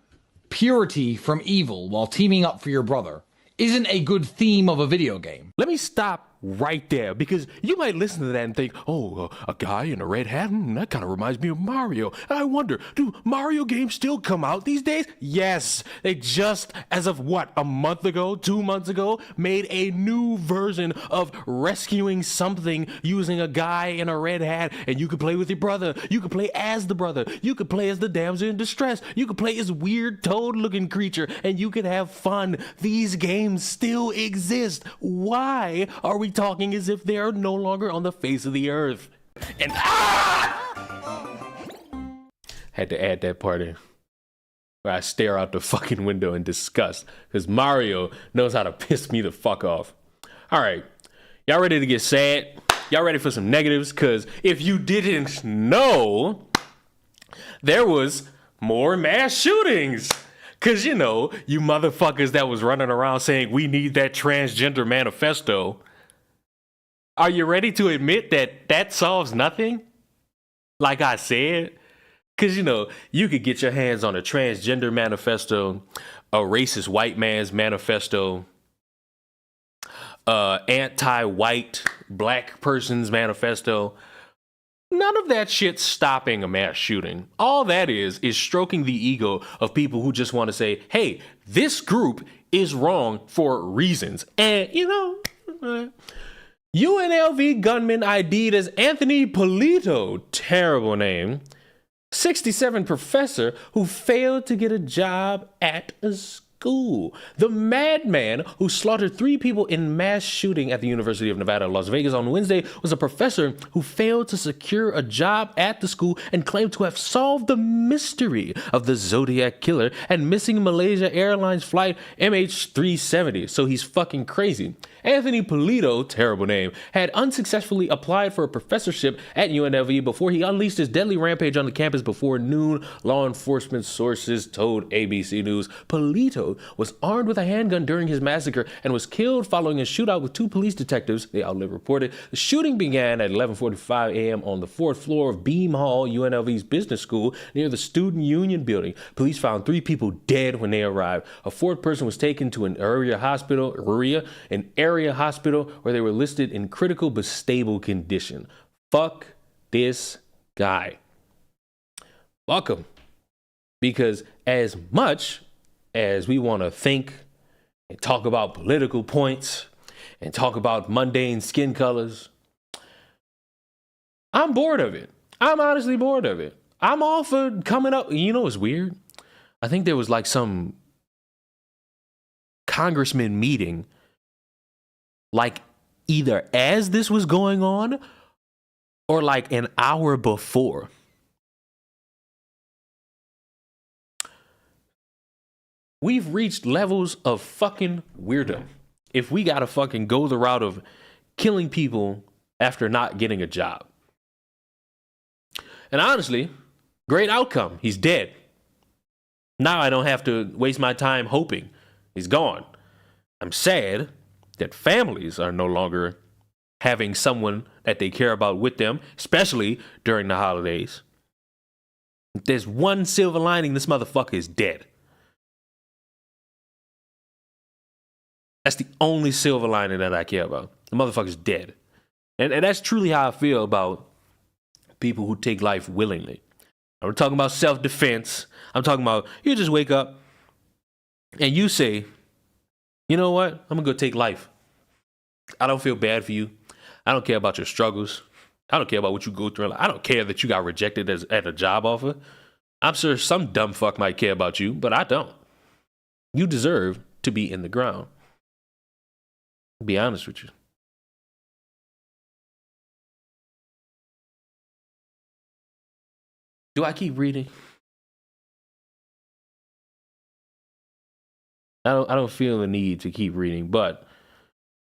purity from evil while teaming up for your brother isn't a good theme of a video game. Let me stop right there because you might listen to that and think, oh, a guy in a red hat? That kind of reminds me of Mario. I wonder, do Mario games still come out these days? Yes. They just, as of what, a month ago, 2 months ago, made a new version of rescuing something using a guy in a red hat, and you could play with your brother. You could play as the brother. You could play as the damsel in distress. You could play as weird toad-looking creature, and you could have fun. These games still exist. Why are we talking as if they are no longer on the face of the earth? And had to add that part in where I stare out the fucking window in disgust because Mario knows how to piss me the fuck off. All right, y'all ready to get sad? Y'all ready for some negatives? Because if you didn't know, there was more mass shootings. Because, you know, you motherfuckers that was running around saying we need that transgender manifesto. Are you ready to admit that that solves nothing? Like I said, because, you know, you could get your hands on a transgender manifesto, a racist white man's manifesto, anti-white black person's manifesto. None of that shit's stopping a mass shooting. All that is stroking the ego of people who just want to say, hey, this group is wrong for reasons. And, you know, UNLV gunman ID'd as Anthony Polito, terrible name, 67 professor who failed to get a job at a school. The madman who slaughtered 3 people in mass shooting at the University of Nevada, Las Vegas on Wednesday was a professor who failed to secure a job at the school and claimed to have solved the mystery of the Zodiac killer and missing Malaysia Airlines flight MH370. So he's fucking crazy. Anthony Polito, terrible name, had unsuccessfully applied for a professorship at UNLV before he unleashed his deadly rampage on the campus before noon, law enforcement sources told ABC News. Polito was armed with a handgun during his massacre and was killed following a shootout with 2 police detectives, the outlet reported. The shooting began at 11:45 a.m. on the 4th floor of Beam Hall, UNLV's business school, near the Student Union building. Police found 3 people dead when they arrived. A 4th person was taken to an area hospital where they were listed in critical but stable condition. Fuck this guy. Fuck him. Because as much as we want to think and talk about political points and talk about mundane skin colors, I'm bored of it. I'm honestly bored of it. I'm all for coming up. You know what's weird? I think there was like some congressman meeting like either as this was going on or like an hour before. We've reached levels of fucking weirdo if we gotta fucking go the route of killing people after not getting a job. And honestly, great outcome. He's dead. Now I don't have to waste my time hoping. He's gone. I'm sad that families are no longer having someone that they care about with them, especially during the holidays. If there's one silver lining, this motherfucker is dead. That's the only silver lining that I care about. The motherfucker's dead. And that's truly how I feel about people who take life willingly. I'm talking about self-defense. I'm talking about you just wake up and you say, you know what? I'm going to go take life. I don't feel bad for you. I don't care about your struggles. I don't care about what you go through. I don't care that you got rejected at a job offer. I'm sure some dumb fuck might care about you, but I don't. You deserve to be in the ground. I'll be honest with you. Do I keep reading? I don't feel the need to keep reading, but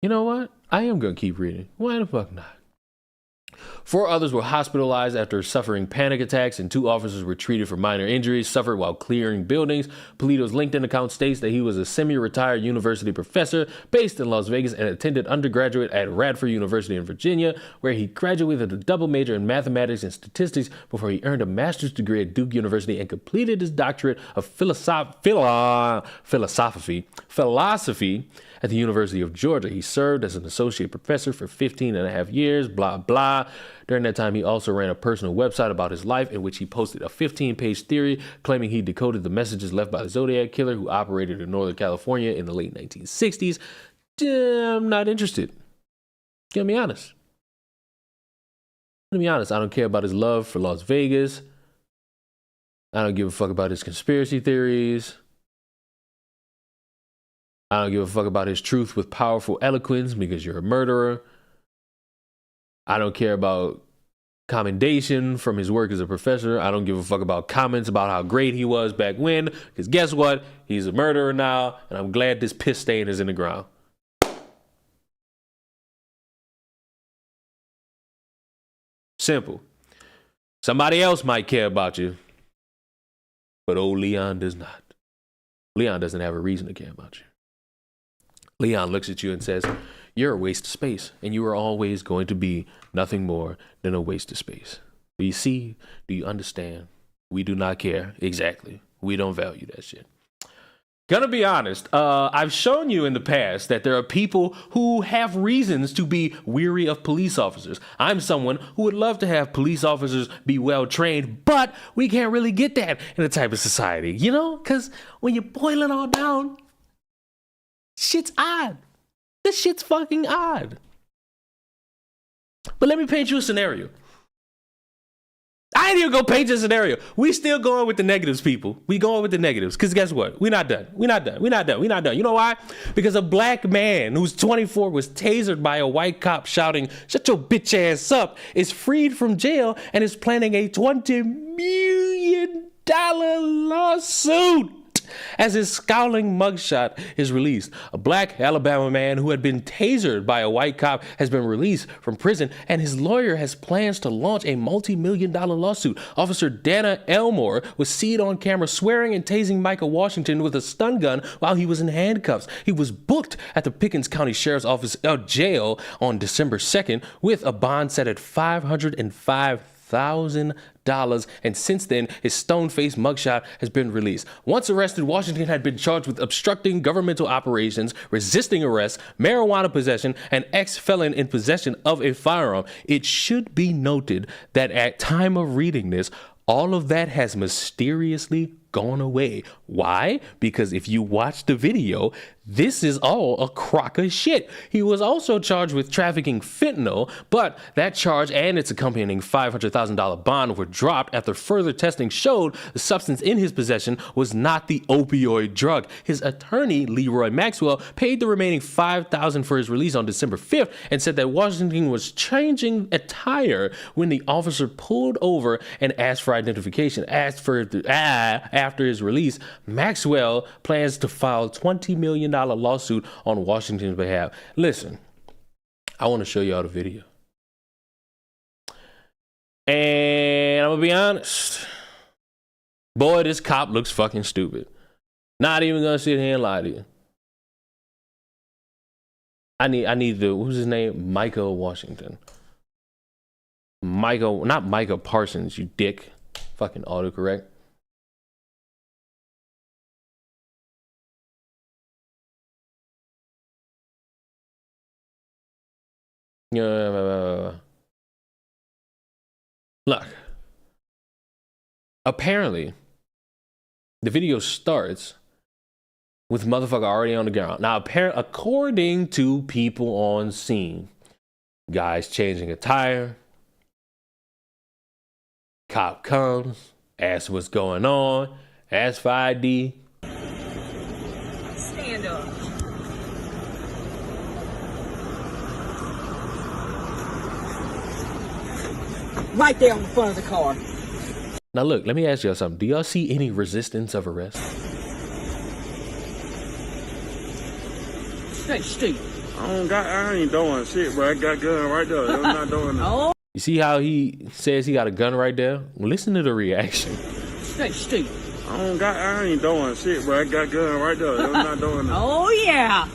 you know what? I am going to keep reading. Why the fuck not? 4 others were hospitalized after suffering panic attacks, and 2 officers were treated for minor injuries suffered while clearing buildings. Polito's LinkedIn account states that he was a semi-retired university professor based in Las Vegas and attended undergraduate at Radford University in Virginia, where he graduated with a double major in mathematics and statistics before he earned a master's degree at Duke University and completed his doctorate of philosophy at the University of Georgia. He served as an associate professor for 15 and a half years, blah, blah. During that time, he also ran a personal website about his life in which he posted a 15-page theory claiming he decoded the messages left by the Zodiac killer who operated in Northern California in the late 1960s. I'm not interested. Gonna be honest. I don't care about his love for Las Vegas. I don't give a fuck about his conspiracy theories. I don't give a fuck about his truth with powerful eloquence because you're a murderer. I don't care about commendation from his work as a professor. I don't give a fuck about comments about how great he was back when, because guess what? He's a murderer now, and I'm glad this piss stain is in the ground. Simple. Somebody else might care about you, but old Leon does not. Leon doesn't have a reason to care about you. Leon looks at you and says, you're a waste of space, and you are always going to be nothing more than a waste of space. Do you see? Do you understand? We do not care. Exactly. We don't value that shit. Gonna be honest, I've shown you in the past that there are people who have reasons to be weary of police officers. I'm someone who would love to have police officers be well trained, but we can't really get that in the type of society, you know? Because when you boil it all down, shit's odd. This shit's fucking odd. But let me paint you a scenario. I ain't even gonna paint your scenario. We still going with the negatives, people. We going with the negatives. Because guess what? We're not done. We're not done. We're not done. We're not done. You know why? Because a black man who's 24 was tasered by a white cop shouting, "Shut your bitch ass up," is freed from jail and is planning a $20 million lawsuit as his scowling mugshot is released. A black Alabama man who had been tasered by a white cop has been released from prison, and his lawyer has plans to launch a multi-million-dollar lawsuit. Officer Dana Elmore was seen on camera swearing and tasing Michael Washington with a stun gun while he was in handcuffs. He was booked at the Pickens County Sheriff's Office jail on December 2nd with a bond set at $505,000. And since then, his stone-faced mugshot has been released. Once arrested, Washington had been charged with obstructing governmental operations, resisting arrest, marijuana possession, and ex-felon in possession of a firearm. It should be noted that at time of reading this, all of that has mysteriously gone away. Why? Because if you watch the video, this is all a crock of shit. He was also charged with trafficking fentanyl, but that charge and its accompanying $500,000 bond were dropped after further testing showed the substance in his possession was not the opioid drug. His attorney, Leroy Maxwell, paid the remaining $5,000 for his release on December 5th and said that Washington was changing attire when the officer pulled over and asked for identification. After his release, Maxwell plans to file $20 million lawsuit on Washington's behalf. Listen, I want to show y'all the video. And I'm going to be honest. Boy, this cop looks fucking stupid. Not even going to sit here and lie to you. I need the, who's his name? Michael Washington. Not Micah Parsons, you dick. Fucking autocorrect. Look, apparently the video starts with motherfucker already on the ground. Now, according to people on scene, guys changing a tire, cop comes, asks what's going on, asks for ID. Stand up. Right there on the front of the car. Now look, let me ask y'all something. Do y'all see any resistance of arrest? Stay straight. I ain't doing shit, but I got gun right there. I'm not doing that. Oh, You see how he says he got a gun right there? Well, listen to the reaction. stay straight. I ain't doing shit, but I got gun right there. I'm not doing that. Oh, yeah.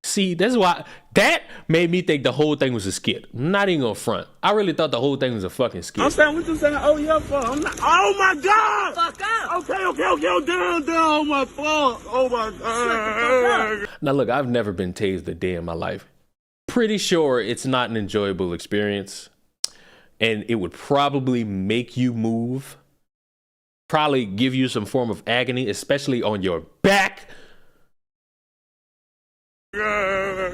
See, that's why that made me think the whole thing was a skit. I'm not even gonna front. I really thought the whole thing was a fucking skit. I'm saying what you saying? Oh yeah, fuck. I'm not. Oh my god. Fuck up. Okay. Oh, down. Oh my fuck. Oh my god. Now look, I've never been tased a day in my life. Pretty sure it's not an enjoyable experience, and it would probably make you move. Probably give you some form of agony, especially on your back. God.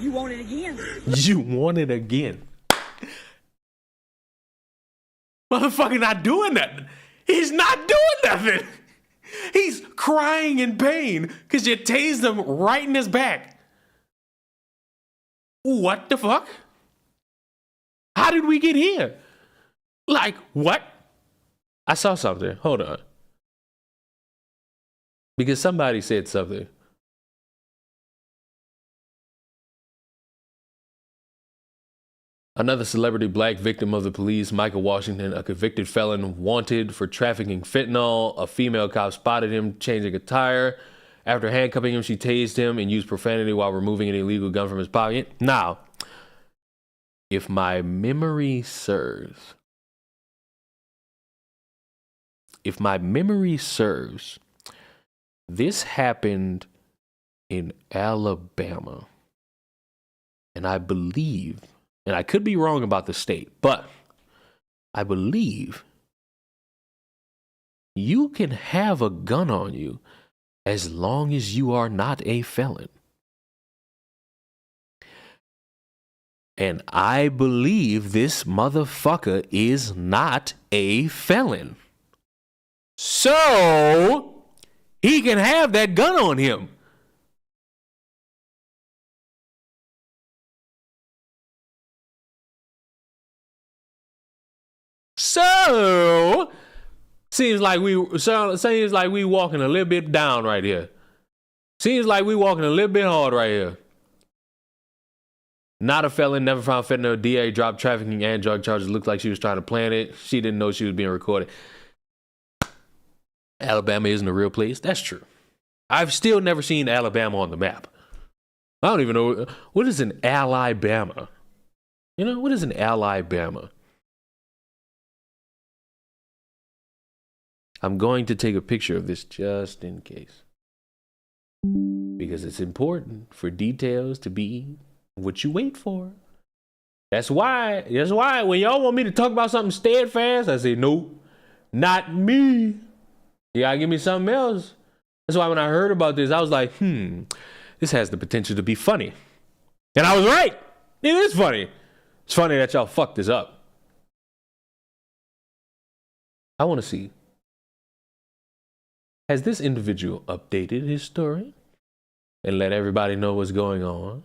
You want it again? You want it again. Motherfucker not doing nothing. He's not doing nothing. He's crying in pain because you tased him right in his back. What the fuck? How did we get here? Like, what? I saw something. Hold on. Because somebody said something. Another celebrity black victim of the police, Michael Washington, a convicted felon wanted for trafficking fentanyl. A female cop spotted him changing a tire. After handcuffing him, she tased him and used profanity while removing an illegal gun from his pocket. Now, if my memory serves, this happened in Alabama. And I believe, and I could be wrong about the state, but I believe you can have a gun on you as long as you are not a felon. And I believe this motherfucker is not a felon. So he can have that gun on him. So seems like we walking a little bit down right here. Seems like we walking a little bit hard right here. Not a felon, never found fentanyl. DA dropped trafficking and drug charges. Looked like she was trying to plan it. She didn't know she was being recorded. Alabama isn't a real place. That's true. I've still never seen Alabama on the map. I don't even know. What is an Alabama? You know, what is an Alabama? I'm going to take a picture of this just in case. Because it's important for details to be what you wait for. That's why when y'all want me to talk about something steadfast, I say, nope, not me. You gotta give me something else. That's why when I heard about this, I was like, this has the potential to be funny. And I was right. It is funny. It's funny that y'all fucked this up. I want to see. Has this individual updated his story and let everybody know what's going on?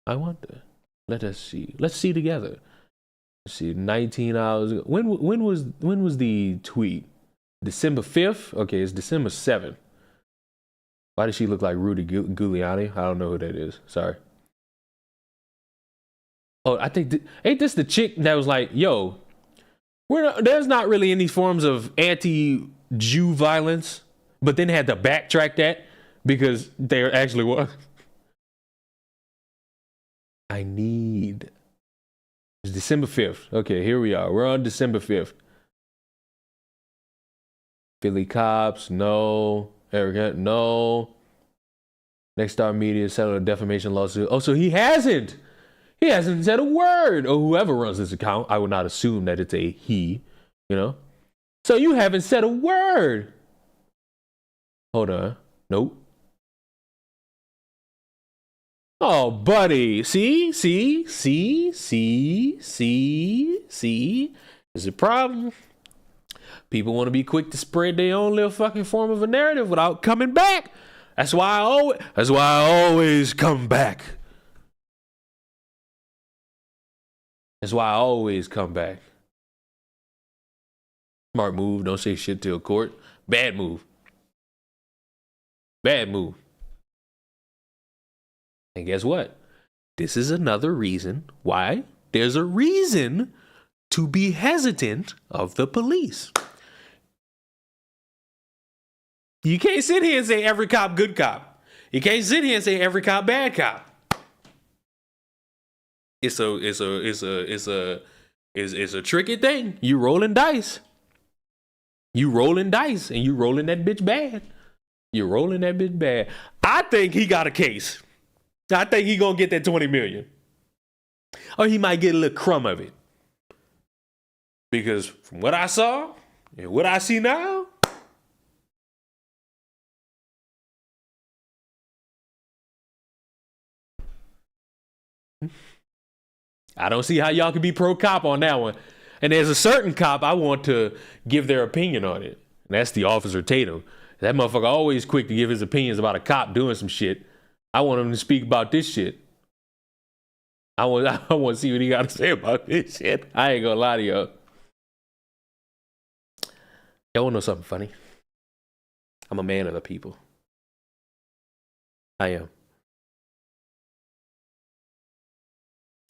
I wonder. Let us see. Let's see together. Let's see. 19 hours ago. When was the tweet? December 5th? Okay, it's December 7th. Why does she look like Rudy Giuliani? I don't know who that is. Sorry. Oh, I think ain't this the chick that was like, yo, there's not really any forms of anti-Jew violence, but then had to backtrack that because there actually was. It's December 5th. Okay, here we are. We're on December 5th. Philly cops, no. Erica, no. Next Star Media settled a defamation lawsuit. Oh, so he hasn't said a word. Or whoever runs this account, I would not assume that it's a he, you know? So you haven't said a word. Hold on. Nope. Oh, buddy. See? There's a problem. People want to be quick to spread their own little fucking form of a narrative without coming back. That's why I always come back. That's why I always come back. Smart move. Don't say shit till court. Bad move. Bad move. And guess what? This is another reason why there's a reason to be hesitant of the police. You can't sit here and say every cop good cop. You can't sit here and say every cop bad cop. It's a tricky thing. You rolling dice. You rolling dice and you rolling that bitch bad. You're rolling that bitch bad. I think he got a case. I think he gonna get that 20 million. Or he might get a little crumb of it. Because from what I saw and what I see now, I don't see how y'all can be pro cop on that one. And there's a certain cop I want to give their opinion on it. And that's the Officer Tatum. That motherfucker always quick to give his opinions about a cop doing some shit. I want him to speak about this shit. I want to see what he got to say about this shit. I ain't gonna lie to y'all. Y'all wanna know something funny? I'm a man of the people. I am.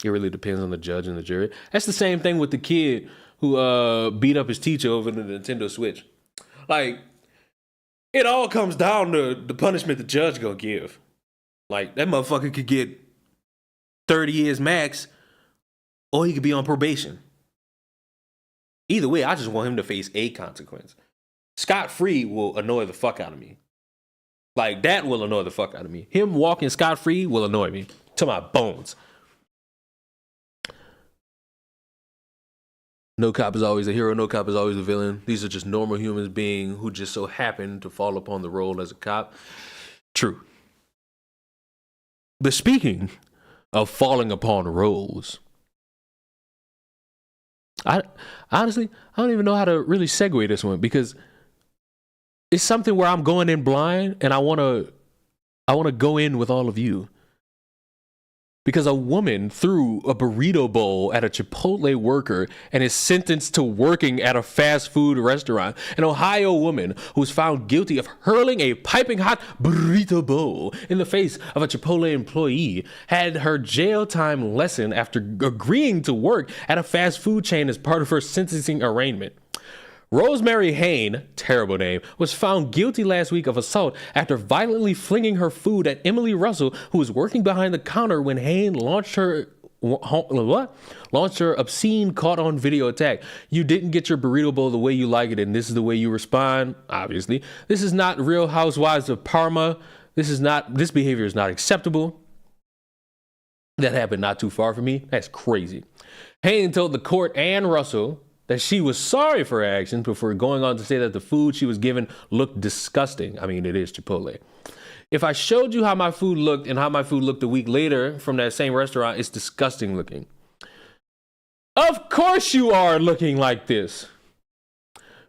It really depends on the judge and the jury. That's the same thing with the kid who beat up his teacher over the Nintendo Switch. Like, it all comes down to the punishment the judge gonna give. Like, that motherfucker could get 30 years max, or he could be on probation. Either way, I just want him to face a consequence. Scot-free will annoy the fuck out of me. Like, that will annoy the fuck out of me. Him walking scot-free will annoy me to my bones. No cop is always a hero. No cop is always a villain. These are just normal human beings who just so happen to fall upon the role as a cop. True. But speaking of falling upon roles. I honestly, I don't even know how to really segue this one, because it's something where I'm going in blind, and I want to go in with all of you. Because a woman threw a burrito bowl at a Chipotle worker and is sentenced to working at a fast food restaurant. An Ohio woman who was found guilty of hurling a piping hot burrito bowl in the face of a Chipotle employee had her jail time lessened after agreeing to work at a fast food chain as part of her sentencing arraignment. Rosemary Hain, terrible name, was found guilty last week of assault after violently flinging her food at Emily Russell, who was working behind the counter when Hain launched her obscene caught-on video attack. You didn't get your burrito bowl the way you like it, and this is the way you respond. Obviously, this is not Real Housewives of Parma. This behavior is not acceptable. That happened not too far from me. That's crazy. Hain told the court and Russell that she was sorry for her actions before going on to say that the food she was given looked disgusting. I mean, it is Chipotle. If I showed you how my food looked and how my food looked a week later from that same restaurant, it's disgusting looking. Of course you are looking like this.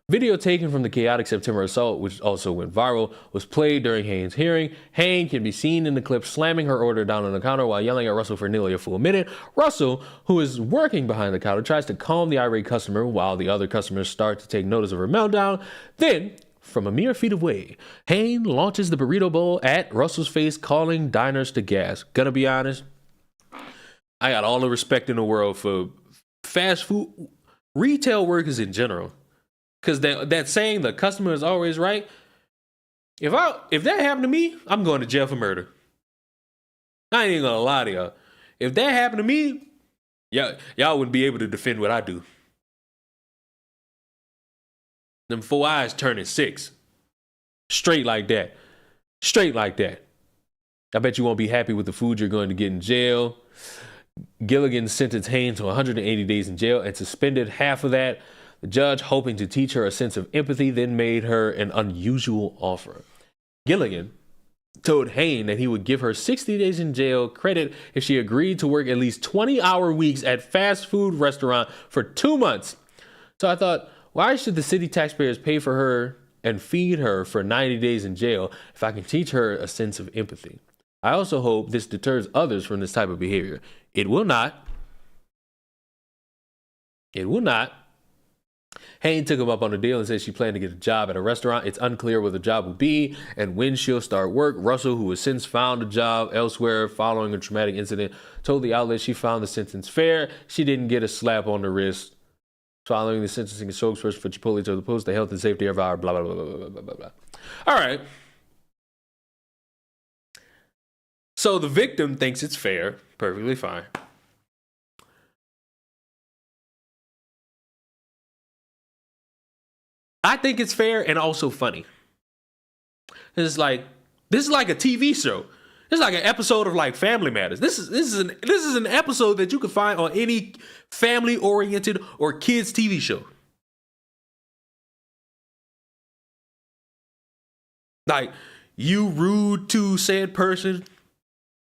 Video taken from the chaotic September assault, which also went viral, was played during Hain's hearing. Hain can be seen in the clip slamming her order down on the counter while yelling at Russell for nearly a full minute. Russell, who is working behind the counter, tries to calm the irate customer while the other customers start to take notice of her meltdown. Then, from a mere feet away, Hain launches the burrito bowl at Russell's face, calling diners to gas. Gonna be honest, I got all the respect in the world for fast food retail workers in general. Because that saying, the customer is always right. If that happened to me, I'm going to jail for murder. I ain't even gonna lie to y'all. If that happened to me, y'all wouldn't be able to defend what I do. Them 4 eyes turning 6. Straight like that. Straight like that. I bet you won't be happy with the food you're going to get in jail. Gilligan sentenced Hain to 180 days in jail and suspended half of that. The judge, hoping to teach her a sense of empathy, then made her an unusual offer. Gilligan told Hain that he would give her 60 days in jail credit if she agreed to work at least 20-hour weeks at fast food restaurant for 2 months. So I thought, why should the city taxpayers pay for her and feed her for 90 days in jail if I can teach her a sense of empathy? I also hope this deters others from this type of behavior. It will not. It will not. Hain took him up on the deal and said she planned to get a job at a restaurant. It's unclear where the job will be and when she'll start work. Russell, who has since found a job elsewhere following a traumatic incident, told the outlet she found the sentence fair. She didn't get a slap on the wrist. Following the sentencing, a spokesperson for Chipotle told the Post, the health and safety of our blah, blah, blah, blah, blah, blah, blah, blah. All right. So the victim thinks it's fair. Perfectly fine. I think it's fair and also funny. This is like a TV show. This is like an episode of like Family Matters. This is an episode that you can find on any family-oriented or kids TV show. Like, you rude to said person,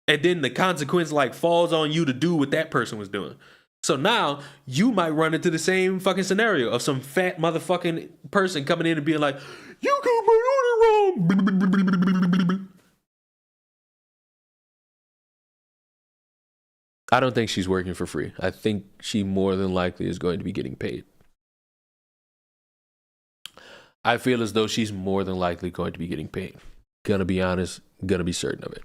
and then the consequence like falls on you to do what that person was doing. So now you might run into the same fucking scenario of some fat motherfucking person coming in and being like, you got my order wrong. I don't think she's working for free. I think she more than likely is going to be getting paid. I feel as though she's more than likely going to be getting paid. Gonna be honest, gonna be certain of it.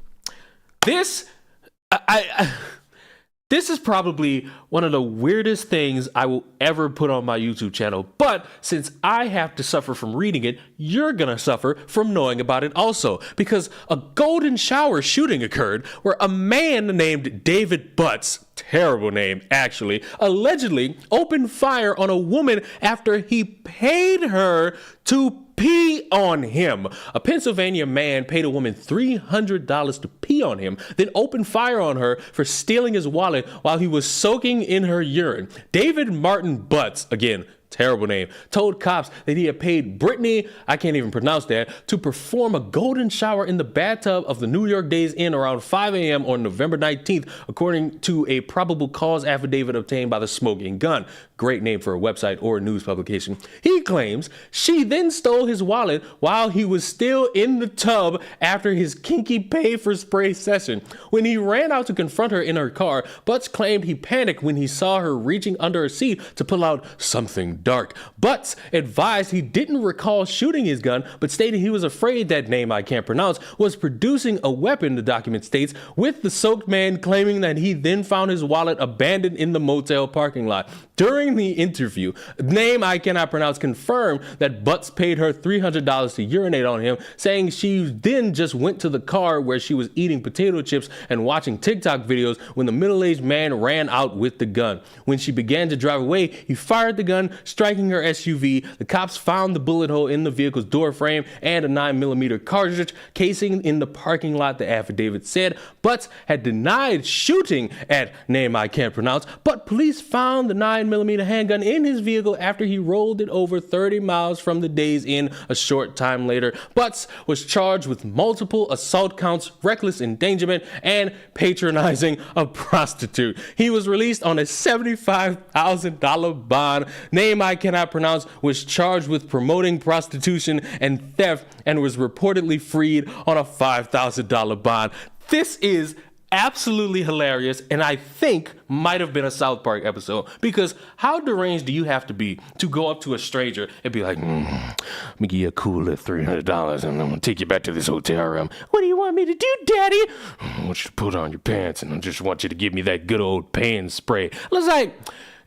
This is probably one of the weirdest things I will ever put on my YouTube channel. But since I have to suffer from reading it, you're going to suffer from knowing about it also. Because a golden shower shooting occurred where a man named David Butts, terrible name actually, allegedly opened fire on a woman after he paid her to pee on him. A Pennsylvania man paid a woman $300 to pee on him, then opened fire on her for stealing his wallet while he was soaking in her urine. David Martin Butts, again, terrible name, told cops that he had paid Brittany, I can't even pronounce that, to perform a golden shower in the bathtub of the New York Days Inn around 5 a.m. on November 19th, according to a probable cause affidavit obtained by the Smoking Gun. Great name for a website or a news publication. He claims she then stole his wallet while he was still in the tub after his kinky pay for spray session. When he ran out to confront her in her car, Butts claimed he panicked when he saw her reaching under her seat to pull out something dark. Butts advised he didn't recall shooting his gun, but stated he was afraid that name I can't pronounce was producing a weapon, the document states, with the soaked man claiming that he then found his wallet abandoned in the motel parking lot. During the interview, name I cannot pronounce confirmed that Butts paid her $300 to urinate on him, saying she then just went to the car where she was eating potato chips and watching TikTok videos when the middle-aged man ran out with the gun. When she began to drive away, he fired the gun, striking her SUV. The cops found the bullet hole in the vehicle's door frame and a 9mm cartridge casing in the parking lot, the affidavit said. Butts had denied shooting at name I can't pronounce, but police found the 9mm handgun in his vehicle after he rolled it over 30 miles from the Days Inn a short time later. Butts was charged with multiple assault counts, reckless endangerment, and patronizing a prostitute. He was released on a $75,000 bond. Name I cannot pronounce was charged with promoting prostitution and theft and was reportedly freed on a $5,000 bond. This is absolutely hilarious, and I think might have been a South Park episode, because how deranged do you have to be to go up to a stranger and be like, let me give you a cool little $300 and I'm gonna take you back to this hotel room. What do you want me to do, daddy? I want you to put on your pants and I just want you to give me that good old pan spray. I was like,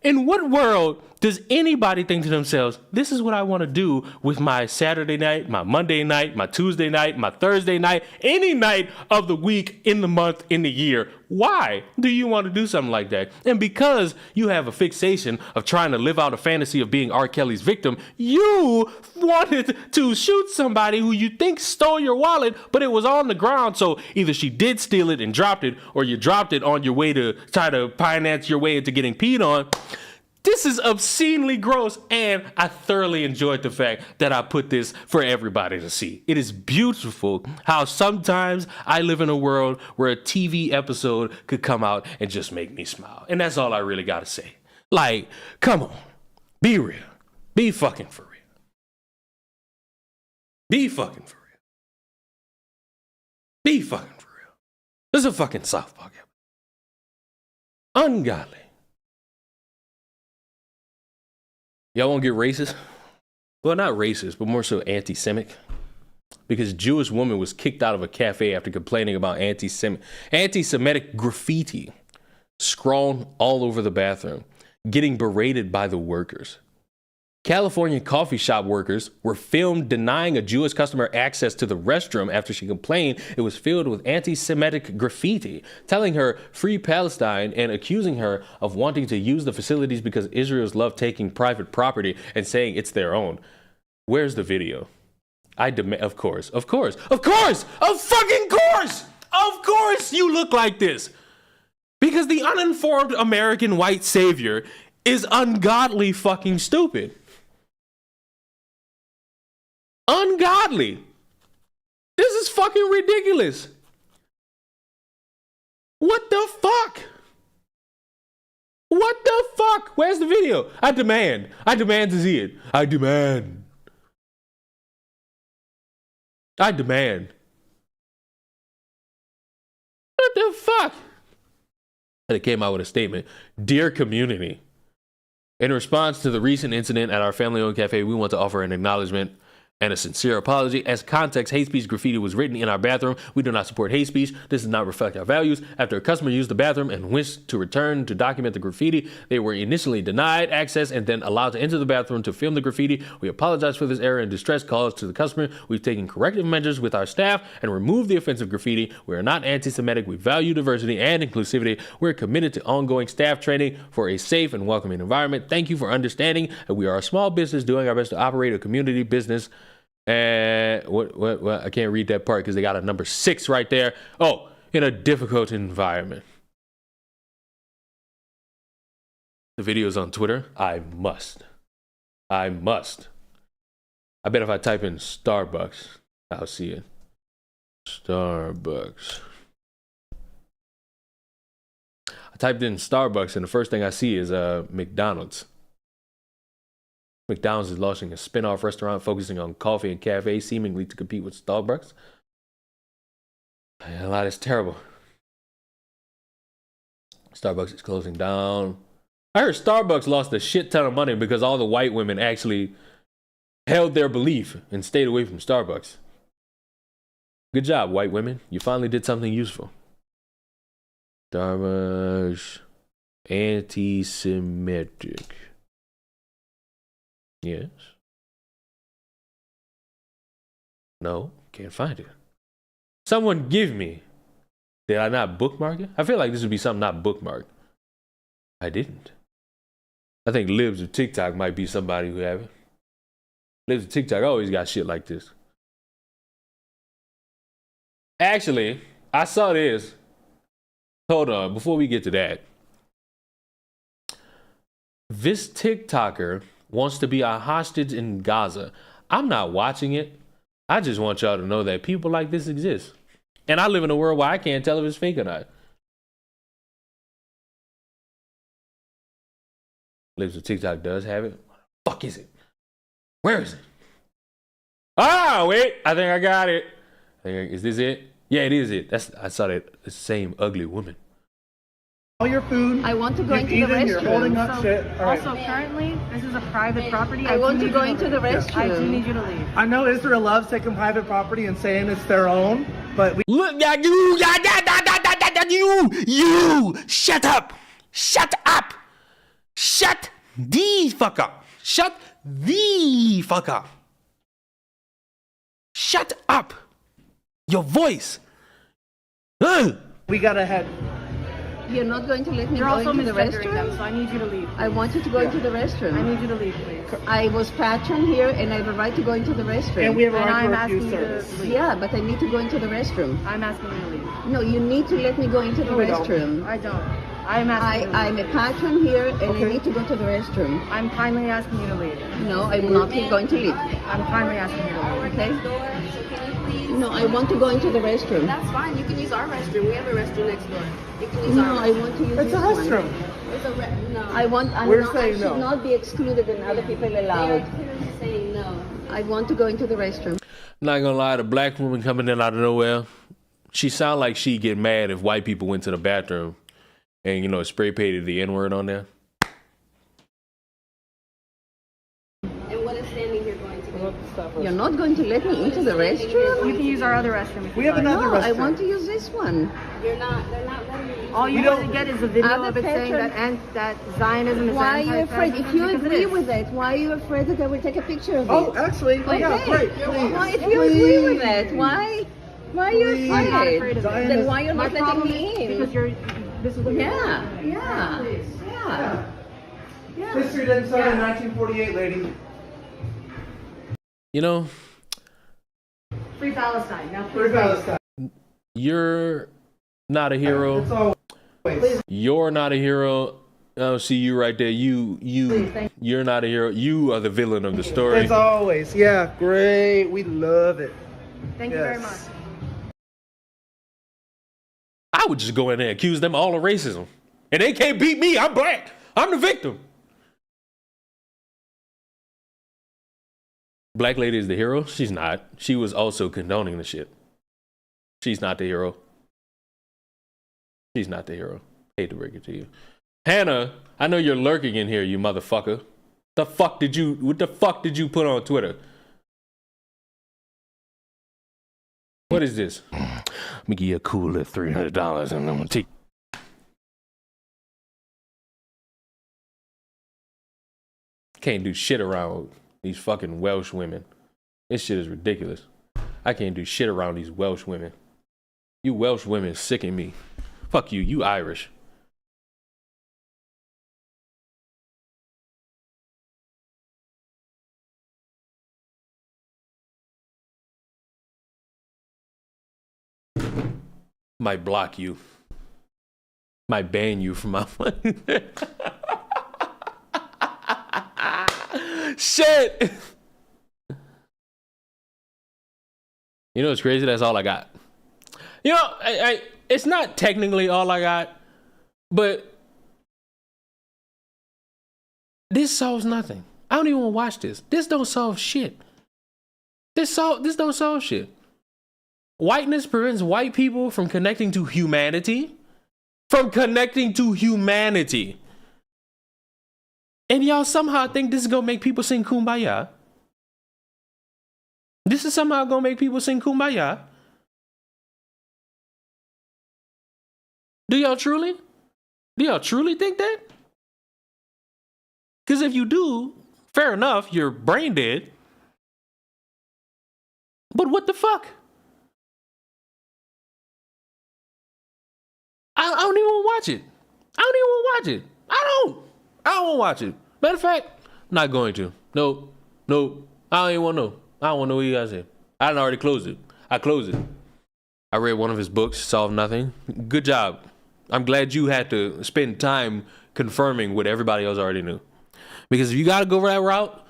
in what world does anybody think to themselves, this is what I want to do with my Saturday night, my Monday night, my Tuesday night, my Thursday night, any night of the week, in the month, in the year? Why do you want to do something like that? And because you have a fixation of trying to live out a fantasy of being R. Kelly's victim, you wanted to shoot somebody who you think stole your wallet, but it was on the ground. So either she did steal it and dropped it, or you dropped it on your way to try to finance your way into getting peed on. This is obscenely gross, and I thoroughly enjoyed the fact that I put this for everybody to see. It is beautiful how sometimes I live in a world where a TV episode could come out and just make me smile. And that's all I really got to say. Like, come on. Be real. Be fucking for real. Be fucking for real. Be fucking for real. This is a fucking South Park episode. Ungodly. Y'all won't get racist? Well, not racist, but more so anti-Semitic. Because a Jewish woman was kicked out of a cafe after complaining about anti-Semitic graffiti scrawled all over the bathroom, getting berated by the workers. California coffee shop workers were filmed denying a Jewish customer access to the restroom after she complained it was filled with anti-Semitic graffiti, telling her "Free Palestine" and accusing her of wanting to use the facilities because Israel's love taking private property and saying it's their own. Where's the video? I demand, of course, of fucking course you look like this. Because the uninformed American white savior is ungodly fucking stupid. Ungodly. This is fucking ridiculous. What the fuck? What the fuck? Where's the video? I demand to see it. I demand. What the fuck? And it came out with a statement. Dear community, in response to the recent incident at our family-owned cafe, we want to offer an acknowledgement and a sincere apology. As context, hate speech graffiti was written in our bathroom. We do not support hate speech. This does not reflect our values. After a customer used the bathroom and wished to return to document the graffiti, they were initially denied access and then allowed to enter the bathroom to film the graffiti. We apologize for this error and distress caused to the customer. We've taken corrective measures with our staff and removed the offensive graffiti. We are not anti-Semitic. We value diversity and inclusivity. We're committed to ongoing staff training for a safe and welcoming environment. Thank you for understanding that we are a small business doing our best to operate a community business. And what I can't read that part because they got a number 6 right there. Oh, in a difficult environment. The video's on Twitter. I must I must. I bet if I type in Starbucks, I'll see it. Starbucks. I typed in Starbucks, and the first thing I see is McDonald's. McDonald's is launching a spin-off restaurant focusing on coffee and cafe, seemingly to compete with Starbucks. A lot is terrible. Starbucks is closing down. I heard Starbucks lost a shit ton of money because all the white women actually held their belief and stayed away from Starbucks. Good job, white women. You finally did something useful. Starbucks. Anti-Semitic. Yes. No, can't find it. Someone give me. Did I not bookmark it? I feel like this would be something not bookmarked. I didn't. I think Libs of TikTok might be somebody who have it. Libs of TikTok always got shit like this. Actually, I saw this. Hold on, before we get to that. This TikToker wants to be a hostage in Gaza. I'm not watching it. I just want y'all to know that people like this exist. And I live in a world where I can't tell if it's fake or not. Lives of TikTok does have it. What the fuck is it? Where is it? Ah, wait. I think I got it. Is this it? Yeah, it is it. I saw that. It's the same ugly woman. All your food. I want to go you've into the eaten, You're holding restroom. up shit. All right. Also, currently, this is a private property. I want do to go need you into the leave. I do restroom. need you to leave. I know Israel loves taking private property and saying it's their own, but we Look at you, you, shut up, shut up, shut the fuck up, shut the fuck up, shut up, your voice. we gotta head. You're not going to let me You're go also into the misgendering them, so restroom? I need you to leave. I want you to go into the restroom. I need you to leave, please. I was patron here and I have a right to go into the restroom. And we have a And right I'm to asking refuse you service. to leave. Yeah, but I need to go into the restroom. I'm asking you to leave. No, you need to let me go into the No, we don't. restroom. I don't. I'm asking you to leave. I'm a patron here and Okay. I need to go to the restroom. I'm kindly asking you to leave. No, I'm not going to leave. I'm kindly asking you to leave. Okay? Door, so can you please? No, I want to go into the restroom. That's fine. You can use our restroom. We have a restroom next door. You can use No, our I want to use It's this a one. restroom. It's a no. I We're saying should no. not be excluded and other people They are allowed. clearly saying no. I want to go into the restroom. Not gonna lie, the black woman coming in out of nowhere, she sound like she'd get mad if white people went to the bathroom and, you know, spray painted the N-word on there. And what is standing here going to do? You're not going to let me into the restroom? You can use our other restroom if We you have like. another No, I restroom. want to use this one. They're not letting you use All you We want to don't- get is a video Other of it saying patrons- that Zionism is Why are you afraid? If you anti-Semitism, because it agree is. with it, why are you afraid that I will take a picture of Oh, it? actually, yeah, Okay. great. Please. Why, if you agree with it, why are you Please. I'm not afraid? afraid of Zion it. Then is- why you're My not letting problem me is in? because this is what you're Yeah, doing. yeah, yeah. History didn't start in 1948, lady. You know, Free Palestine. Now Free please Palestine. you're not a hero. It's always. You're not a hero. Oh, see you right there. You're not a hero. You are the villain of the story. It's always. Yeah, great. We love it. Thank you very much. Yes. I would just go in there and accuse them all of racism. And they can't beat me. I'm black. I'm the victim. Black lady is the hero? She's not. She was also condoning the shit. She's not the hero. She's not the hero. Hate to break it to you. Hannah, I know you're lurking in here, you motherfucker. What the fuck did you put on Twitter? What is this? Let me give you a cool little $300 and I'm gonna take. Can't do shit around these fucking Welsh women. This shit is ridiculous. I can't do shit around these Welsh women. You Welsh women sicken me. Fuck you, you Irish. Might block you. Might ban you from my phone. Shit. You know what's crazy? That's all I got. You know, it's not technically all I got, but this solves nothing. I don't even want to watch this. This don't solve shit. This don't solve shit. Whiteness prevents white people from connecting to humanity. From connecting to humanity. And y'all somehow think this is gonna make people sing Kumbaya. This is somehow gonna make people sing Kumbaya. Do y'all truly think that? Because if you do, fair enough, you're brain dead. But what the fuck? I don't even want to watch it. I don't even want to watch it. I don't want to watch it. Matter of fact, not going to. Nope. I don't even want to know. I don't want to know what you guys say. I done already closed it. I closed it. I read one of his books, Solve Nothing. Good job. I'm glad you had to spend time confirming what everybody else already knew. Because if you got to go that route,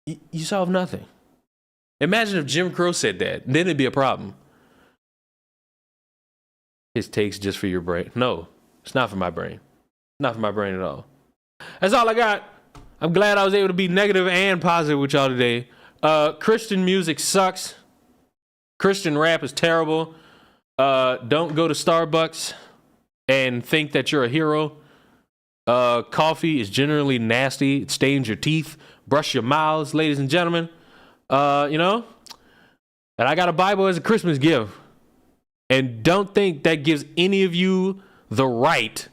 you solve nothing. Imagine if Jim Crow said that. Then it'd be a problem. His takes just for your brain. No, it's not for my brain. Not for my brain at all. That's all I got. I'm glad I was able to be negative and positive with y'all today. Christian music sucks. Christian rap is terrible. Don't go to Starbucks and think that you're a hero. Coffee is generally nasty. It stains your teeth. Brush your mouths, ladies and gentlemen. You know? And I got a Bible as a Christmas gift. And don't think that gives any of you the right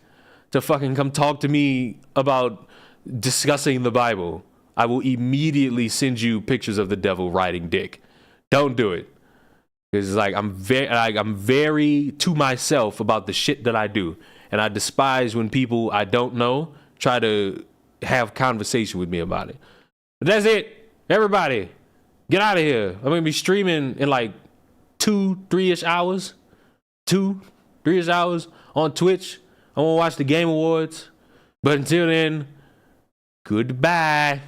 to fucking come talk to me about discussing the Bible. I will immediately send you pictures of the devil riding dick. Don't do it. Because like I'm very to myself about the shit that I do. And I despise when people I don't know try to have conversation with me about it. But that's it. Everybody, get out of here. I'm going to be streaming in like 2-3-ish hours. 2-3-ish hours on Twitch. I'm going to watch the Game Awards. But until then, goodbye.